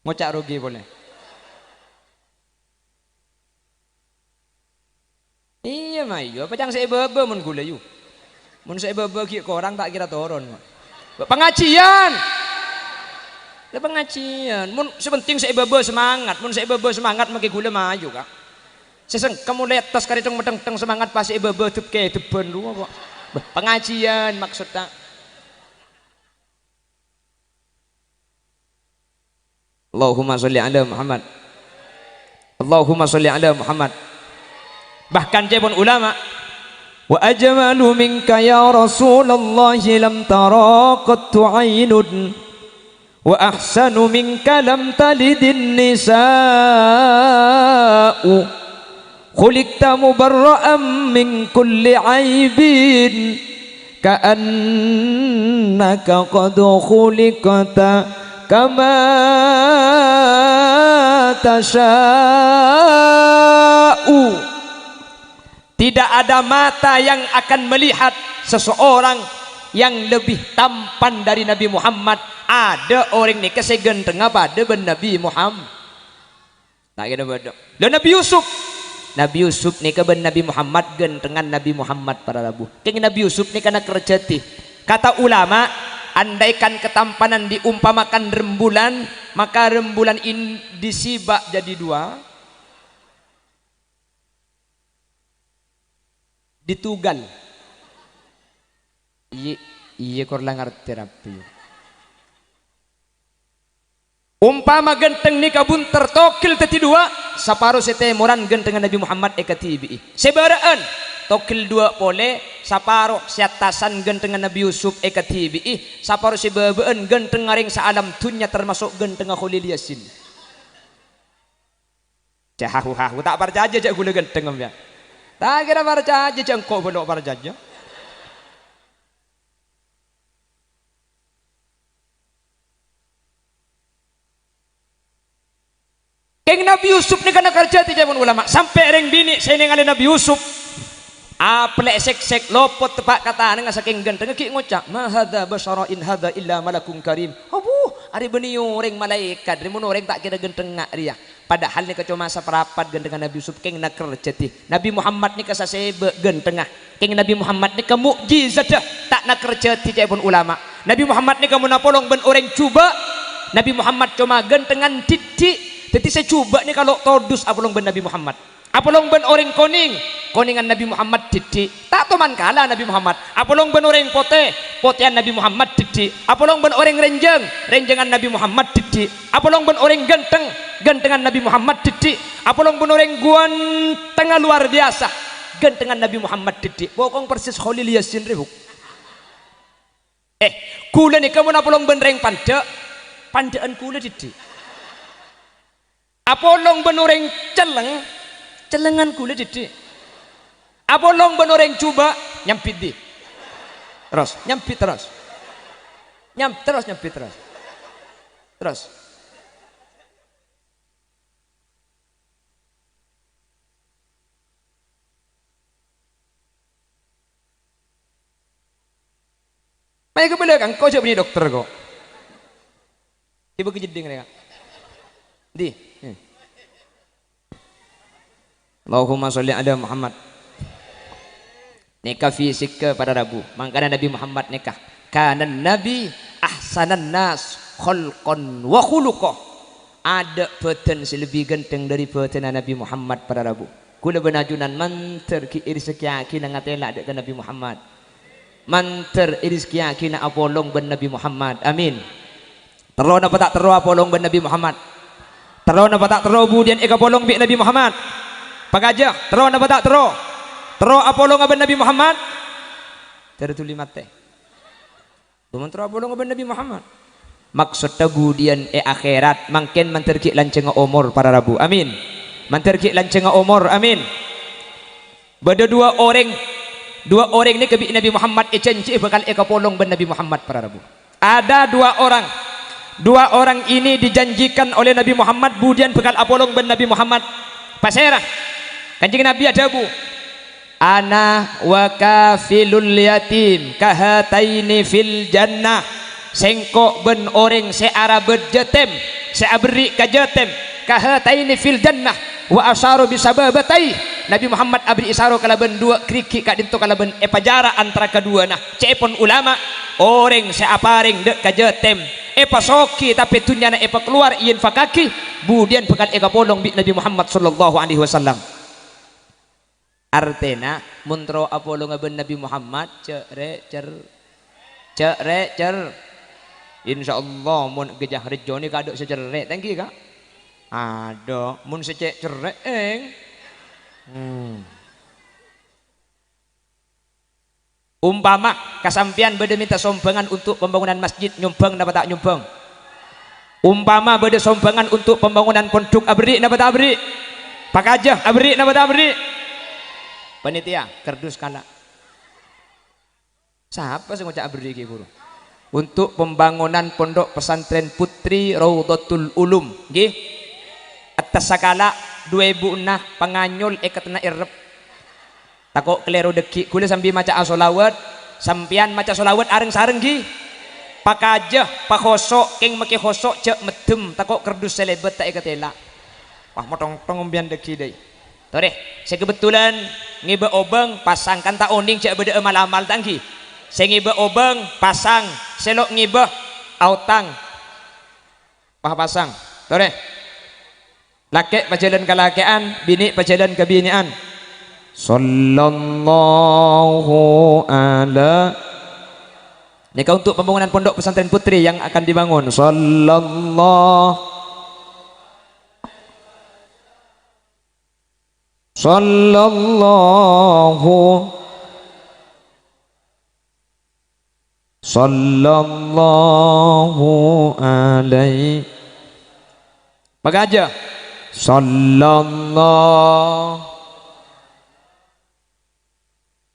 Ngocak rugi boleh. Iya mah iya, apa jangan saya bebe mun gula yu. Mun saya bebe ki orang tak kira turun. Pengajian. Le pengajian. Mun sepenting saya bebe semangat, mun saya bebe semangat make gula maju kak. Seseng kamu letas karitong meteng-teng semangat pas saya bebe tup ke deben lu apa. Pengajian maksudnya. Allahumma sholli ala Muhammad. Allahumma sholli ala Muhammad. Bahkan jebon ulama wa ajmalu minka ya Rasulullah lam tara qattu aynun wa ahsanu minka lam talidin nisa'u khuliqta mubarra'an min kulli aibin ka'annaka qad khuliqta kama tasha'u. Tidak ada mata yang akan melihat seseorang yang lebih tampan dari Nabi Muhammad. Ada orang ni kesegenteng apa ada ben Nabi Muhammad. Tak kira bodoh. Dan Nabi Yusuf. Nabi Yusuf ni ke ben Nabi Muhammad gentengan Nabi Muhammad para rabu. Keng Nabi Yusuf ni kana kerjati. Kata ulama, andaikan ketampanan diumpamakan rembulan, maka rembulan ini disibak jadi dua. Ditugal. Iya kurang ngerti rapi. Umpama genteng ni kabun tertokil teti dua, saparuh setemoran gentengan Nabi Muhammad ekatibi. Sebaraan tokil dua pole, saparuh siatasan gentengan Nabi Yusuf ekatibi. Saparuh sebabaan genteng ngaring saalam tunya termasuk gentengan Khalil Yasin. Cahahu tak percaya jak gula genteng ya. Tak kira percaya jengkok belok percaya. Keng Nabi Yusuf ni kena kerja ti jaman ulama sampai reng bini saya ningali Nabi Yusuf. Aplek sek lopot tepak kata dengan saking ganteng ki ngocak ma hadza basyara in hadza illa malakun karim. Abu ari beuni orang malaikat mun orang tak kira ganteng ngak dia. Padahal ni kecuma saperapat gentengan Nabi Yusuf keng nak kerja ti. Nabi Muhammad ni kasasebe gentengah. Keng Nabi Muhammad ni ke mukjizat tak nak kerja ti pun ulama. Nabi Muhammad ni kamu napolong ben orang cuba. Nabi Muhammad cuma gentengan titik. Jadi saya cuba ni kalau todus apolong ben Nabi Muhammad. Apolong ben orang koningan Nabi Muhammad titik. Tak teman kalah Nabi Muhammad. Apolong ben orang potean Nabi Muhammad titik. Apolong ben orang renjengan Nabi Muhammad titik. Apolong ben orang gentengan Nabi Muhammad titik. Apolong ben orang tengah luar biasa gentengan Nabi Muhammad titik. Pokong persis Khalil Yasin ribuk. Kula ni kamu apolong ben reng pandaan kula titik. Apolong ben orang celengan kula didik. Apolong ben orang coba nyampit di. Terus nyampit terus. Nyampit terus. Terus. Mai ke belakang kau coba ni dokter kau. Ibu kejeding mereka. Di. Allahumma sholli ala Muhammad. Nikah fisik pada Rabu. Makanya Nabi Muhammad nikah. Kana Nabi ahsanan nas khalqan wa khuluqah. Ada potensi lebih ganteng dari potensi Nabi Muhammad pada Rabu. Kula benajunan manter ki irzki akina ngatela ada Nabi Muhammad. Manter irzki akina apolong ben Nabi Muhammad. Amin. Terus apa tak terus apolong ben Nabi Muhammad. Terus apa tak terus budian eka polong bi Nabi Muhammad. Pagajah, terus apa tak terus? Terus apolong ben Nabi Muhammad. Tertuli mate. Tuman terus apolong ben Nabi Muhammad. Maksudnya budian akhirat mangken manterki lanceng umur para Rabu. Amin. Manterki lanceng umur. Amin. Bada dua orang ni kebi Nabi Muhammad cenci bakal eka polong ben Nabi Muhammad para Rabu. Ada dua orang ini dijanjikan oleh Nabi Muhammad budian bekal apolong ben Nabi Muhammad. Pasera Kanjeng Nabi ada bu. Ana wa kafilul yatim kahataini fil jannah. sengkok ben orang seara berjetem seabri kajetem kahataini fil jannah wa asharu bisababatai. Nabi Muhammad abri isaro kalaben dua kriki kak dinto kalaben epajara antara kedua nah cepon ulama orang seaparing dek kajetem epa soki tapi tunyana epa keluar ien fakaki budian pekan eka polong bi Nabi Muhammad sallallahu alaihi wasallam. Artena muntro apolo ngaben Nabi Muhammad cere cer insyaallah mun gejah rejo ni kadok secere tangki kak ada mun secek cerek umpama kasampian bede minta sombangan untuk pembangunan masjid nyumbang dapat tak nyumbang, umpama bede sombangan untuk pembangunan pondok abri dapat tak abri, pakajah abri dapat tak abri, panitia kerdus kala siapa sih ngucap abri ki buru untuk pembangunan pondok pesantren Putri Raudhatul Ulum nggih atas sakala 2006 panganyol ekatna irep takok kelero deki kula sambil maca solawat sampian maca solawat areng sareng gi pakajah pakosok keng make hosok cek medem takok kerdus selebet tak ekatela wah motong tongombian deki deui tore saya kebetulan ngibe obeng pasangkan tak oning cek bede amal-amal tangki saya ngibe obeng pasang selok ngibe autang pah pasang tore laki pajalan kalakean bini pajalan kebinian sallallahu ala nikah untuk pembangunan pondok pesantren Putri yang akan dibangun sallallahu alaihi pagaja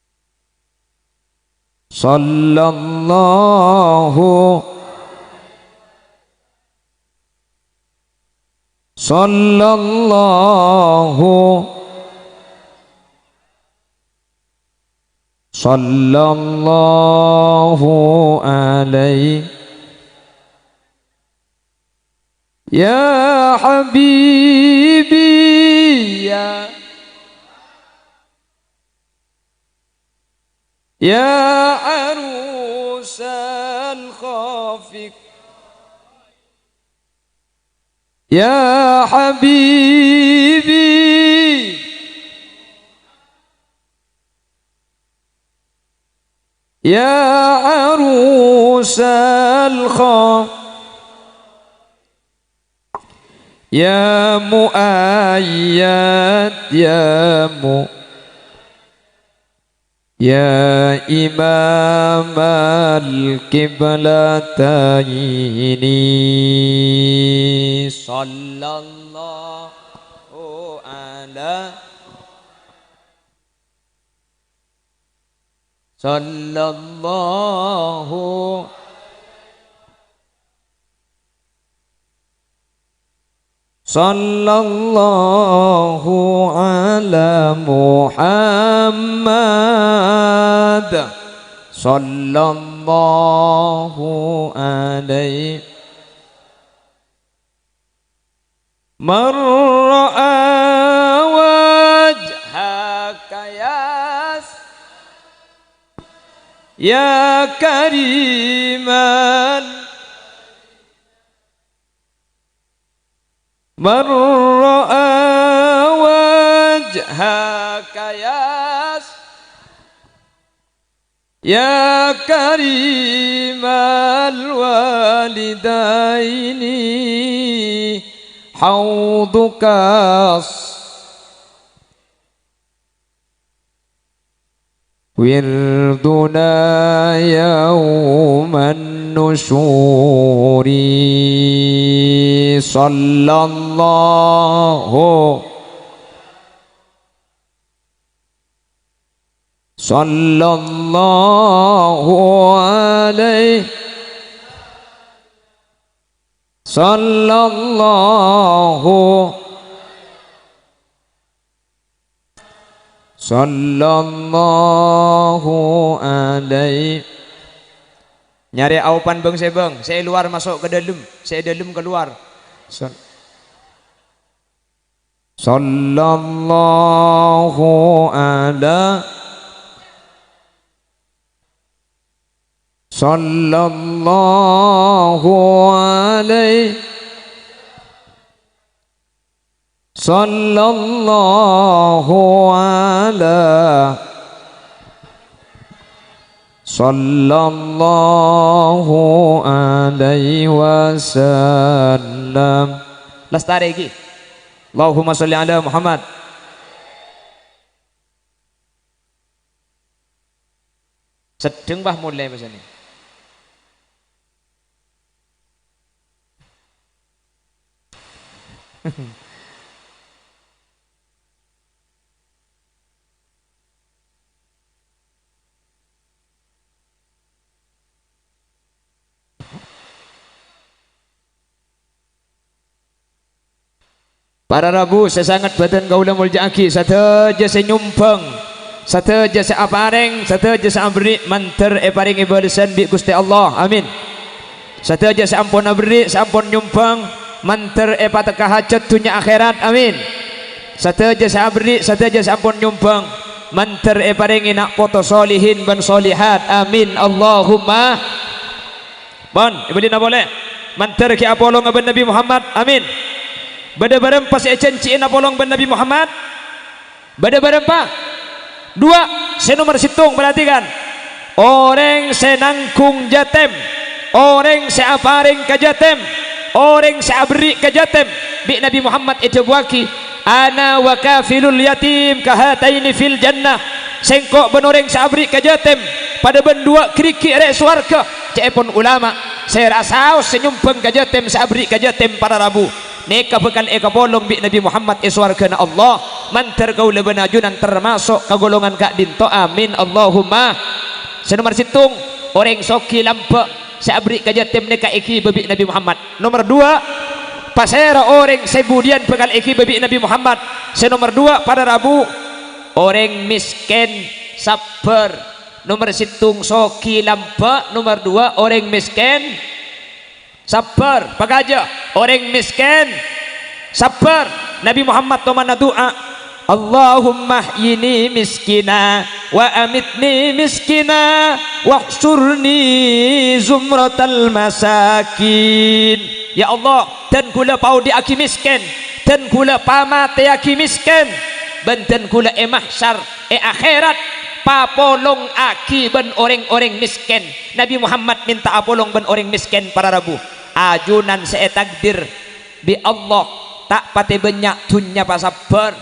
sallallahu alaihi ya habibi ya arusal khafiq ya habibi ya arusal khafiq ya muayyad ya imam al-qiblataini sallallahu ala sallallahu sallallahu ala Muhammad sallallahu alaihi man ra'a wajhaka ya kariman man ra'a wajhaka ya karimal walidaini haudukas wirduna yawman nusyuri sallallahu alaihi sallallahu alaihi Nyari aupan bang saya luar masuk ke dalam, saya dalam keluar. Sallallahu ala sallallahu alaihi sallallahu ala sallallahu alaihi wasallam. Lestari lagi. Allahumma sholli ala Muhammad. Sedeng bah mulai macam ni. Para Rabu sesangat badan kaula mulja aki sateja senyumpang sateja seapareng sateja seamberi manter paring ibalasan bi Gusti Allah amin sateja seampun abri seampun nyumpang manter patekah hajat dunia akhirat amin sateja seabri sateja seampun nyumpang manter paring nak foto solihin ban solihat amin Allahumma bon ibu dina boleh manter ki apollo ngaben Nabi Muhammad amin. Bada-barang pas cincin apolong ben Nabi Muhammad. Bada-barang pak. Dua, saya nomor situng perhatikan. Orang senangkung jatem, orang seaparing ke jatem, orang seabri ke jatem. Bi Nabi Muhammad itu buaki. Ana wa kafilul yatim kahataini fil jannah. Sengkok ben orang seabri ke jatem. Pada ben dua keriki rek swarga. Cepon ulama. Saya rasa senyumpeng ke jatem seabri ke jatem para Rabu. Neka bekal eka bolong bi Nabi Muhammad iswarkana Allah manter kaula benajunan termasuk kagolongan kak dinto amin Allahumma. Senomor situng orang soki lampa seabri kajatem neka eki babi Nabi Muhammad. Nomor dua pasera orang sebudian bekal eki babi Nabi Muhammad. Senomor dua pada Rabu orang miskin sabar. Nomor situng soki lampa. Nomor dua orang miskin sabar. Pagaja orang miskin sabar. Nabi Muhammad tomana doa Allahumma yini miskina wa amitni miskina wahsurni zumratal masakin. Ya Allah dan kula pau di aki miskin dan kula pamate aki miskin benten kula mahsyar akhirat papolong aki ben orang-orang miskin. Nabi Muhammad minta apolong ben orang miskin para Rabu. Ajunan saya takdir bi Allah tak pati banyak dunya pasabar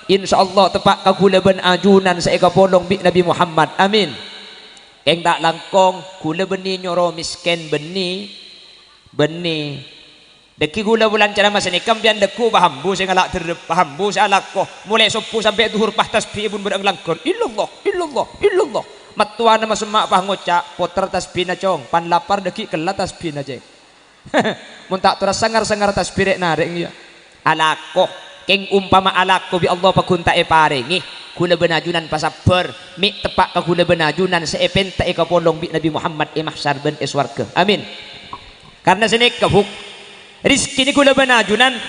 insyaallah tepak kagula ben ajunan saya kapolong bi Nabi Muhammad amin. Keng tak langkong kula beni nyoro miskin beni deki gula bulan cara masa ni kambian deku paham bu saya ngalak terdepan paham bu saya lakoh mulai subuh sampai duhur pahtas pi ibun berang langkon illallah matuana masemak pah ngocak poter tasbih na cong pan lapar deki kelat tasbih na ceng mun tak terus sangar-sangar tasbih rek narek ya alakoh keng umpama alakoh bi Allah pakunta paringi kula benajunan pasabar mi tepak ka kula benajunan seepenta kapolong bi Nabi Muhammad mahsyar ben iswarga amin. Karena sini kehuk rizki ni kula benajunan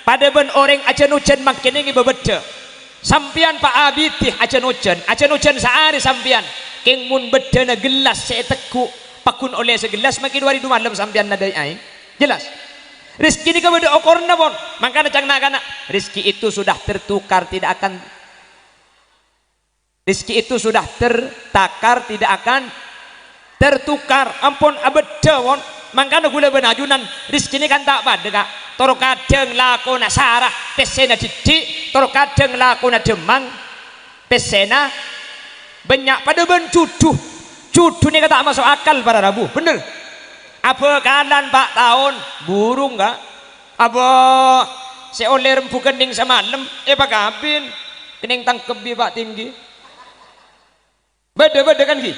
pada ben orang acan ucan makin ini bebeda sampian Pak Abitih acan ucan sehari sampian keng mun beda na gelas saya teku pakun oleh segelas makin hari dua malam sampian nadai aing jelas rizki ni kepada okorna pun makanya cang nak rizki itu sudah tertukar tidak akan rizki itu sudah tertakar tidak akan tertukar ampun abeda pun makanya gula benajunan rizki ini kan tak pada kak toro kadang lakona sarah pesena didik toro kadang lakona demang pesena banyak pada ben cuduh ini kata masuk akal para Rabu bener apa kanan pak tahun burung enggak apa seoleh rempu kening semalam pak kabin kening tangkep bi pak tinggi beda kan ki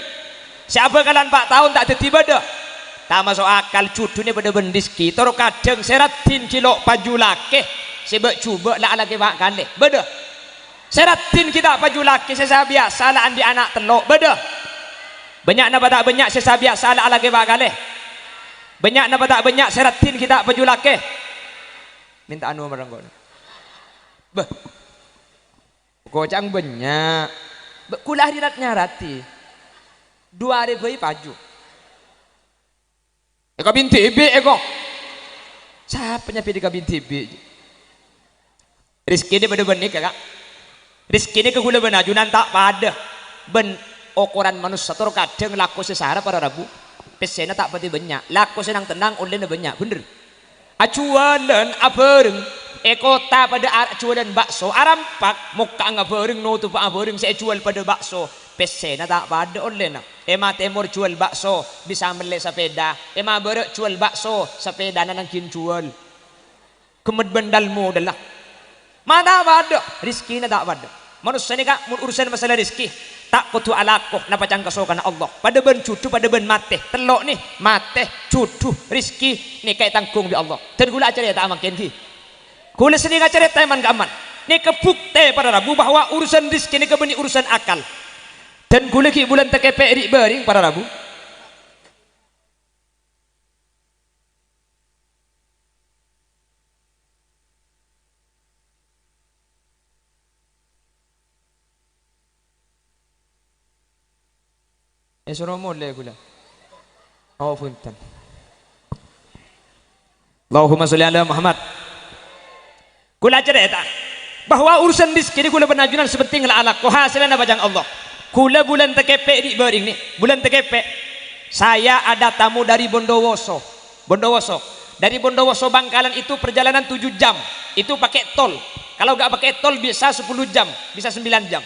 siapa kanan pak tahun tak teti beda tak masuk akal cudu ni pada bendiski toro kadang seratin kilo paju lake sebab cuba lah lagi pak kane beda seratin kita paju lake saya biasa lah andi anak telok beda Banyak na tak banyak sesabiak salah lagi bakale. Banyak na tak banyak seratin kita pajulake. Minta anu maranggo. Beh. Gocang banyak. Kulah diratnya rati. 2 hari paju. Eka binti ibi eko. Siapa nyapi di kabin ibi? Rizki ini bener bener kakak. Rizki ini kegula benajunan tak pada. Ben ukuran manusia tur kadang laku sesara para rabu. Pesena tak pati banyak. Laku senang tenang ulin banyak bener. Acualan abareng. Ekota pada acualan bakso. Arampak muka ngabareng no tu pak abareng saya jual pada bakso. Pesena tak pada ulin. Ema temur jual bakso bisa mele sepeda. Ema berek jual bakso sepeda nanangkin jual. Kemed bendalmu adalah. Mana ada rizki na tak ada. Manusia ni kak urusan masalah rizki tak kutu alakoh napa cang kasokan Allah. Pada ben cucu pada ben mate telok ni mate cucu rizki ni kayak tanggung di Allah. Dan gula acara tak makin ki. Gula sendiri acara teman gaman. Ni kebukti pada Rabu bahwa urusan rizki ni kebeni urusan akal. Dan gula ki bulan tekepe rik bering pada Rabu. Suruh mulai gula. Oh punten. Allahumma sholli ala Muhammad. Gula cerita bahwa urusan rizki ini gula penajunan sepenting lah alak. Kohasilan apa jang Allah. Gula bulan tekepe di bering ni. Bulan tekepe. Saya ada tamu dari Bondowoso. Bondowoso. Dari Bondowoso Bangkalan itu perjalanan 7 jam. Itu pakai tol. Kalau gak pakai tol bisa 10 jam, bisa 9 jam.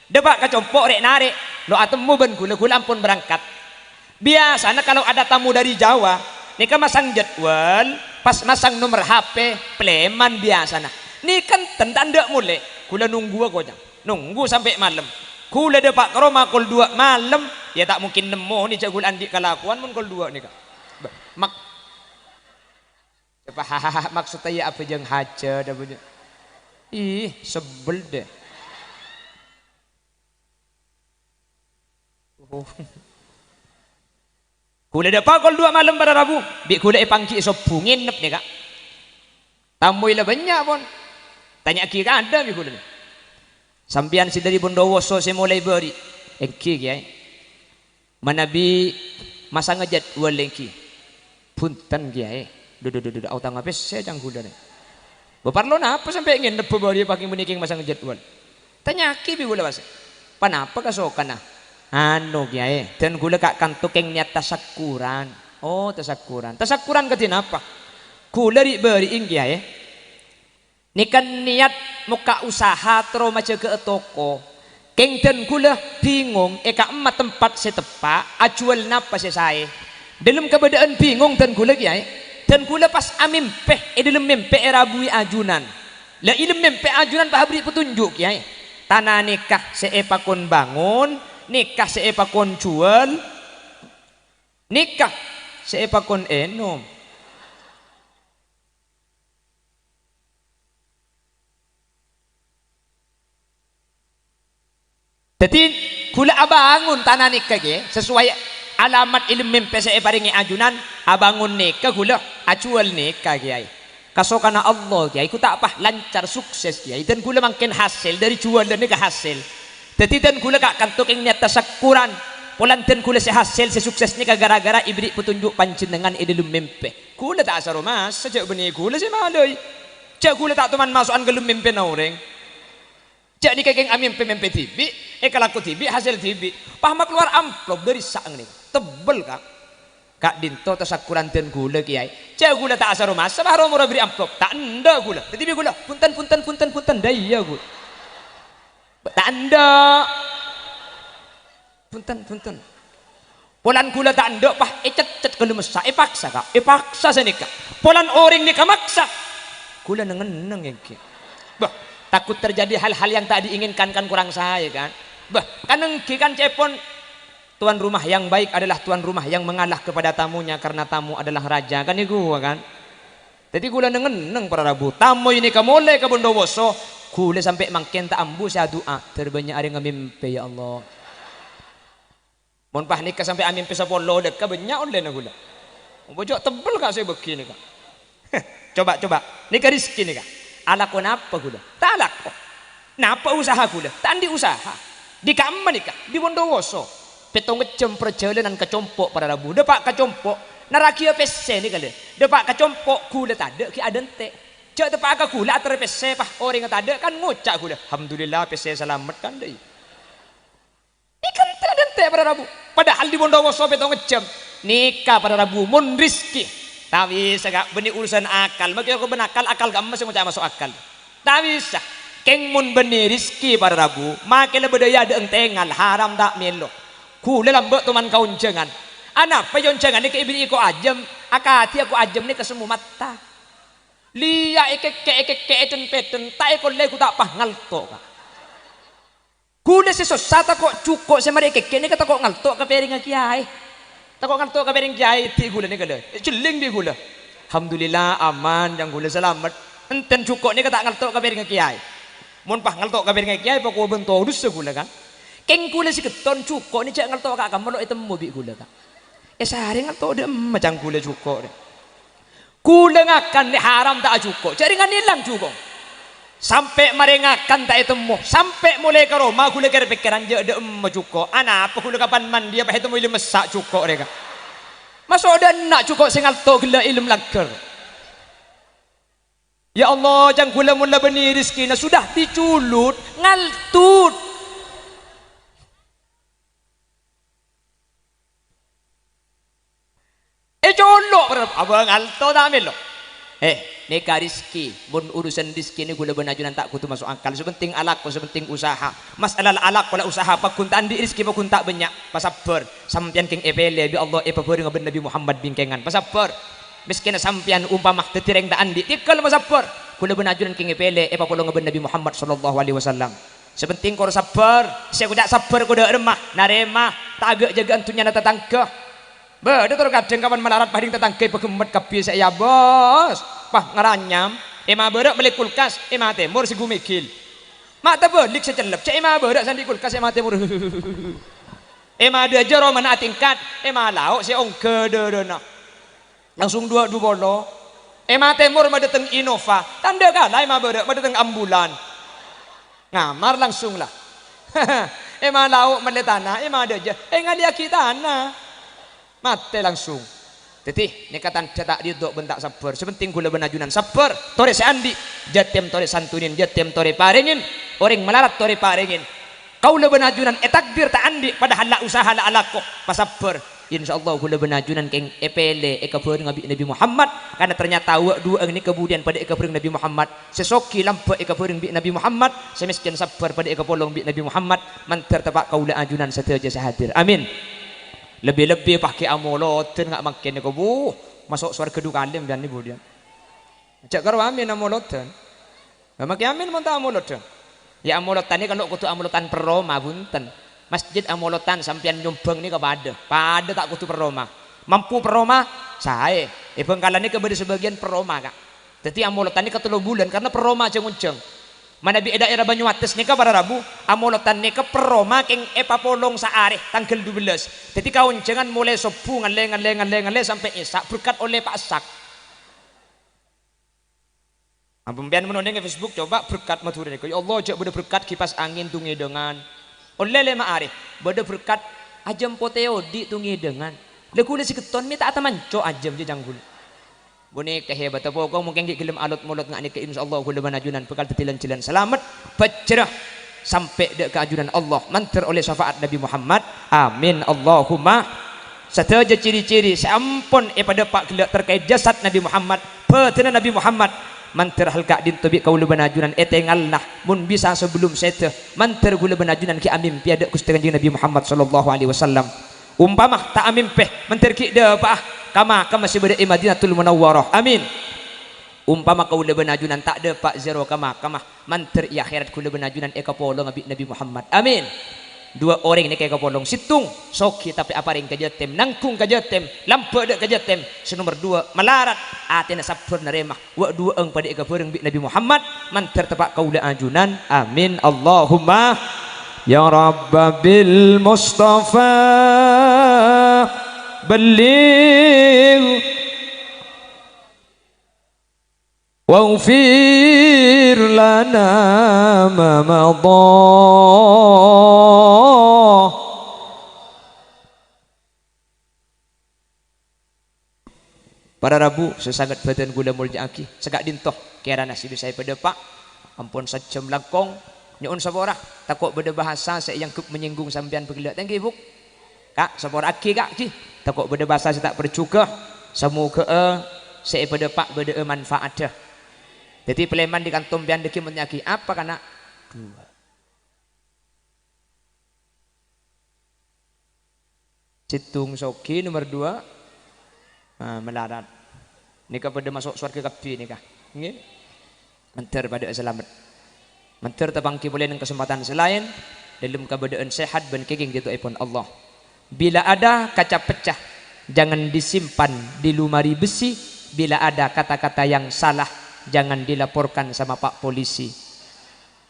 Debak kacompok rek narik lo atemu ben gula ampun berangkat. Biasanya kalau ada tamu dari Jawa nih kan masang jadwal pas masang nomor HP pleman biasanya nih kan tanda mulai gula nunggu aku jang nunggu sampai malam gula depak ke rumah kol 2 malam ya tak mungkin nemu nih cak gula andi kelakuan mun kol 2 nih kak maksudnya ya apa jeng haja dah punya ih sebel deh. Kula dapat kol 2 malam pada Rabu. Bi kula pangki esok bungin nep nih kak. Tamu ila banyak pun. Tanya kira ada bi kula. Sampian si dari Bondowoso saya mulai beri. Engki kiai. Manabi masa ngejat walengki. Punten kiai. Dudu autang apa saya jang kula nih. Bapak lo apa sampai ingin nepo beri pakai meniking masa ngejat wal. Tanya ki bi kula bahasa. Panapa kasokan nah? Anu kiai dan gula kak kantuk yang niat tasakuran. Oh tasakuran ke apa gula diberi kiai ini kan niat muka usaha terus macam ke toko keng dan gula bingung eka emak tempat setepak ajual napa saya dalam keadaan bingung dan gula kiai dan gula pas amimpe dalam mimpe erabui ajunan lah ilmu mimpe ajunan pak beri petunjuk kiai tanah nikah seepakun bangun nikah seepakon jual nikah seepakon enom jadi gula abangun tanah nikah ke sesuai alamat ilmu mimpi seeparingi ajunan abangun nikah gula ajual nikah kiai kasokana Allah kiai ku tak apa lancar sukses kiai dan gula makin hasil dari jual dan nikah hasil. Jadi dan gula kak kantuk yang niat tasakuran polan dan gula sehasil sesuksesnya gara-gara ibri petunjuk panjenengan idilum mimpi gula tak asal mas sejak benih gula sih malai cak gula tak teman masukan gelum mimpi na orang cak ni kekeng mimpi tibi kalau aku tibi hasil tibi paham keluar amplop dari saang ni tebel kak dinto tasakuran dan gula kiai cak gula tak asal mas sebab orang beri amplop tak enda gula tibi gula punten daya gula tanda punten polan gula tanda pah cet kalau mesa paksa kak paksa senika polan orang nikah maksa gula nengen yang bah takut terjadi hal-hal yang tak diinginkan kan kurang saya kan bah kaneng kan cepon tuan rumah yang baik adalah tuan rumah yang mengalah kepada tamunya karena tamu adalah raja kan itu kan jadi gula nengen para Rabu tamu ini kamole ke Bondowoso gula sampai makin tak ambu saya doa terbanyak ada ngamimpi ya Allah Mun pah nikah sampai amin pesa polo dek banyak oleh na gula. Bojok tebel kak saya begini kak. Coba nikah rizki nih kak. Alakon apa gula? Tak alakon. Napa usaha gula? Tak andi usaha. Di kamar nikah di Bondowoso. Petong ngecem perjalanan ke Compok pada Rabu. Depak ke Compok narakia pese nih kali. Depak ke Compok gula tak ada ki adente. Cak tepak ke gula atar pese pah orang yang tak ada kan ngucak gula. Alhamdulillah pese selamat kan deh. Ikan tente pada Rabu. Padahal di Bondowoso petong ngecem nikah pada Rabu mun rizki. Tapi segak benih urusan akal. Maka aku benakal akal gak masih masuk akal. Tapi sah. Keng mun benih rizki pada Rabu. Makin lebih daya ada entengal haram tak melo. Kule lambek teman kau jangan. Anak pejonjangan ni ke ibni ko ajem. Akati aku ajem ni ke semua mata. Liya ekek eten peten. Tak ekor leku tak pah ngalto. Kule sesosata kok cukup sama ekek ni kata kok ngalto ke piring kiai. Takut ngantuk ke piring kiai ti gula ni kala. Celing dia gula. Alhamdulillah aman yang gula selamat. Enten cukup ni kata ngantuk ke piring kiai. Mun pah ngantuk ke piring kiai pak ko bento dus gula kan. Keng gula si keton cukup ni cak ngantuk ka kamelo itemu bi gula kan. Sehari ngantuk de macam gula cukup ni. Gula ngakan ni haram tak cukup. Cari ngan hilang cukup. Sampai merengakan tak itemu. Sampai mulai ke Roma gula kira pikiran je de cukup. Ana apa gula kapan mandi apa itemu ilmu mesak cukup mereka. Masuk ada nak cukup singal to gila ilmu laker. Ya Allah jangan gula mula benih rizki na sudah diculut ngaltut. Colok abang ngalto tak ambil lo. Nikah rizki mun urusan rizki ni gula benajunan tak kutu masuk akal. Sepenting alak ko sepenting usaha. Masalah alak ko usaha pa kun tak andi rizki pa kun tak banyak pasaper sampian king epele bi Allah epapeur ngaben Nabi Muhammad bingkengan pasaper miskin sampian umpamah tetireng tak andi tikal pasaper gula benajunan king epele epapolo ngaben Nabi Muhammad sallallahu alaihi wasallam. Sepenting ko sabar saya kudak sabar ko dak remah narema tak agak jaga antunya na tetangga. Beda terus kadang kawan melarat pading tetangga pegemet kapi saya bos. Pah ngaranyam ema berak beli kulkas ema temur si gumikil mak tebelik secelep cek ema berak sandi kulkas ema temur ema dia jero mana tingkat ema lauk si ongke dedena langsung dua bolo ema temur mah dateng Innova tanda kalah ema berak mah dateng ambulan ngamar langsung lah ema lauk mele tanah ema dia je ngalia kita tanah mate langsung. Jadi nekatan cetak dia dok bentak sabar. Sepenting gula benajunan sabar. Tore seandi jatem tore santunin jatem tore paringin. Orang melarat tore paringin. Kau le benajunan takdir tak andi padahal la usaha la alako pasabar. Insyaallah gula benajunan keng epele ekapeur ngabi Nabi Muhammad karena ternyata dua ini kemudian pada ekapeur Nabi Muhammad. Sesoki lampu ekapeur bi Nabi Muhammad. Semiskin sabar pada ekapolong bi Nabi Muhammad. Mantar tapak kau le ajunan seteja sehadir. Amin. Lebih-lebih pakai amolotan nggak makin ko bu masuk suara kedua kalim dan ibu dia cak karo amin amolotan makai amin monta amolotan ya amolotan ini kalau kutu amolotan peroma bunten masjid amolotan sampian nyumbang ni kepada pada tak kutu peroma mampu peroma saya Bengkalan ini kepada sebagian peroma kak jadi amolotan ini ketelu bulan karena peroma jeng-jeng mana bi daerah Banyuates nika pada Rabu amolotan nika peroma keng epapolong saare tanggal 12 jadi kawan jangan mulai sobu ngale sampai isak berkat oleh Pak Sak pembian menonton ke Facebook coba berkat matur niku ya Allah jak beda berkat kipas angin tungi dengan oleh lema are beda berkat ajam poteo di tungi dengan lekule si keton mi tak tamanco ajam je janggul Bune kehebat apa kau mungkin gelem alot mulut ngak ni ke insyaallah gula banajunan bekal tetilan-tilan selamat bercerah sampai dek keajunan Allah mantar oleh syafaat Nabi Muhammad amin Allahumma sateja ciri-ciri sampun pada pak gelak terkait jasad Nabi Muhammad petena Nabi Muhammad mantar halka din tobi kaulu banajunan etengalnah mun bisa sebelum sete mantar gula banajunan ki amin piada Gusti Kanjeng Nabi Muhammad sallallahu alaihi wasallam umpama tak amin peh mantar ki de apa kama masih berada di Madinatul Munawwarah amin umpama kau le benajunan tak ada pak zero kama manter ya akhirat kau le benajunan eka polong Nabi Muhammad amin dua orang ni eka polong situng soki tapi apa ring kajatem nangkung kajatem lampu dek kajatem nomor dua melarat atena sabar neremah wa dua eng pada eka poreng Nabi Muhammad manter tepak kau le ajunan amin Allahumma ya Rabb bil Mustafa balligh waghfir lana ma madha. Para Rabu sesangat badan gula mulja aki segak dintoh kira nasi bisa pada pak ampun sajam langkong nyun sabora takut beda bahasa saya yang menyinggung sambian pergila thank you buk kak sabora aki kak ki takut beda bahasa saya tak percuka semoga saya pada pak beda manfaat dah. Jadi peleman di kantung bian deki menyaki apa karena dua citung soki nomor 2 melarat nikah pada masuk surga kapi nikah nggih menter pada selamat menter tabangki boleh dengan kesempatan selain dalam keadaan sehat dan keging gitu ipun Allah. Bila ada kaca pecah jangan disimpan di lumari besi, bila ada kata-kata yang salah jangan dilaporkan sama Pak Polisi.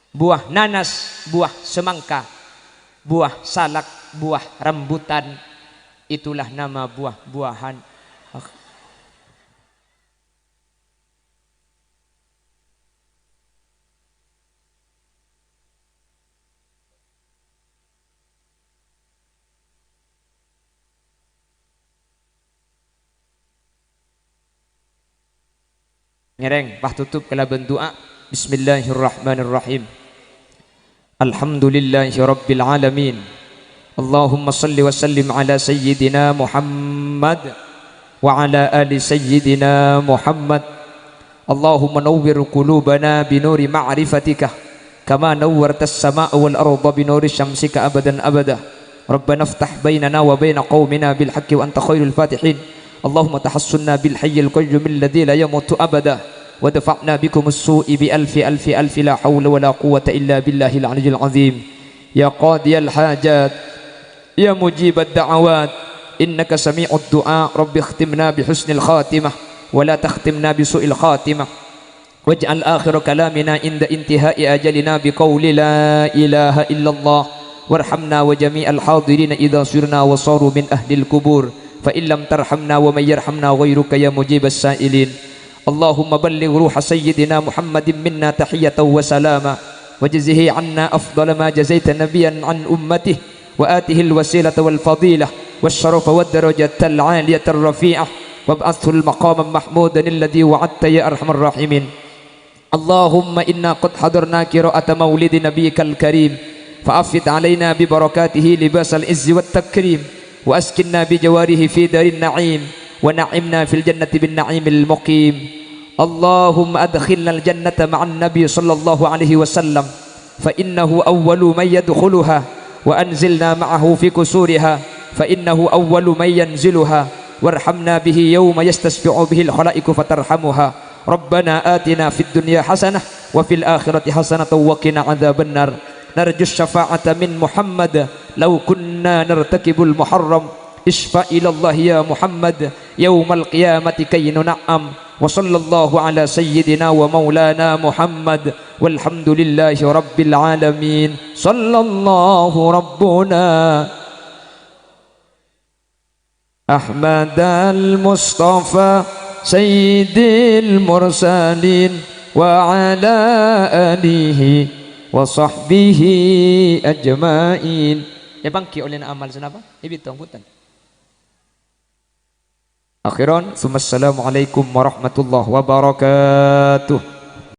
Buah nanas, buah semangka, buah salak, buah rambutan, itulah nama buah-buahan. Ngereng, pah tutup kala bendoa. Bismillahirrahmanirrahim. Alhamdulillahi rabbil alamin. Allahumma salli wa sallim ala sayyidina Muhammad wa ala ali sayyidina Muhammad. Allahumma nawwir qulubana binuri ma'rifatika kama nawwartas samaa wal arda binuri syamsika abadan abada. Rabbana iftah bainana wa bain qaumina bil haqqi wa anta khairul fatihin. Allahumma tahassunna bil hayyil qayyum alladhi la yamutu abada wa dafa'na bikum as-su'i bi alfi la hawla wa la quwwata illa billahil aliyyil azim. Ya qadiyal hajat ya mujibad da'awat innaka sami'ud du'a rabbi ikhtimna bi husnil khatimah wa la takhtimna bi su'il khatimah waj'al akhir kalamina inda intihai ajalina bi qawli la ilaha illallah warhamna wa jami'al hadirin idza sirna wa saru min ahlil kubur fa illam tarhamna wa may yarhamna ghairuka ya mujibas sa'ilin. Allahumma balligh ruha sayyidina Muhammadin minna tahiyatan wa salama wajzihi 'anna afdala ma jazaita nabiyyan 'an ummatihi wa atihi al-wasilata wal fadilah wasyarafa wad darajatal 'aliyatar rafi'ah wab'athhu al-maqama mahmudan alladhi wa'adta ya arhamar rahimin. Allahumma inna qad hadarna qira'ata maulidi nabiyyikal karim fa'afid 'alaina bi barakatihi libasal izzi wat takrim وأسكننا بجواره في دار النعيم ونعمنا في الجنة بالنعيم المقيم. اللهم أدخلنا الجنة مع النبي صلى الله عليه وسلم فإنه أول من يدخلها وأنزلنا معه في كسورها فإنه أول من ينزلها وارحمنا به يوم يستشفع به الخلائق فترحمها. ربنا آتنا في الدنيا حسنة وفي الآخرة حسنة وقنا عذاب النار. نرجو الشفاعة من محمد لو كنا نرتكب المحرم اشفع إلى الله يا محمد يوم القيامة كي ننعم. وصلى الله على سيدنا ومولانا محمد والحمد لله رب العالمين. صلى الله ربنا أحمد المصطفى سيد المرسلين وعلى آله wa sahbihi ajmain. Ya bangki oleh amal senapa? Ibitong putan. Akhiran, assalamualaikum warahmatullahi wabarakatuh.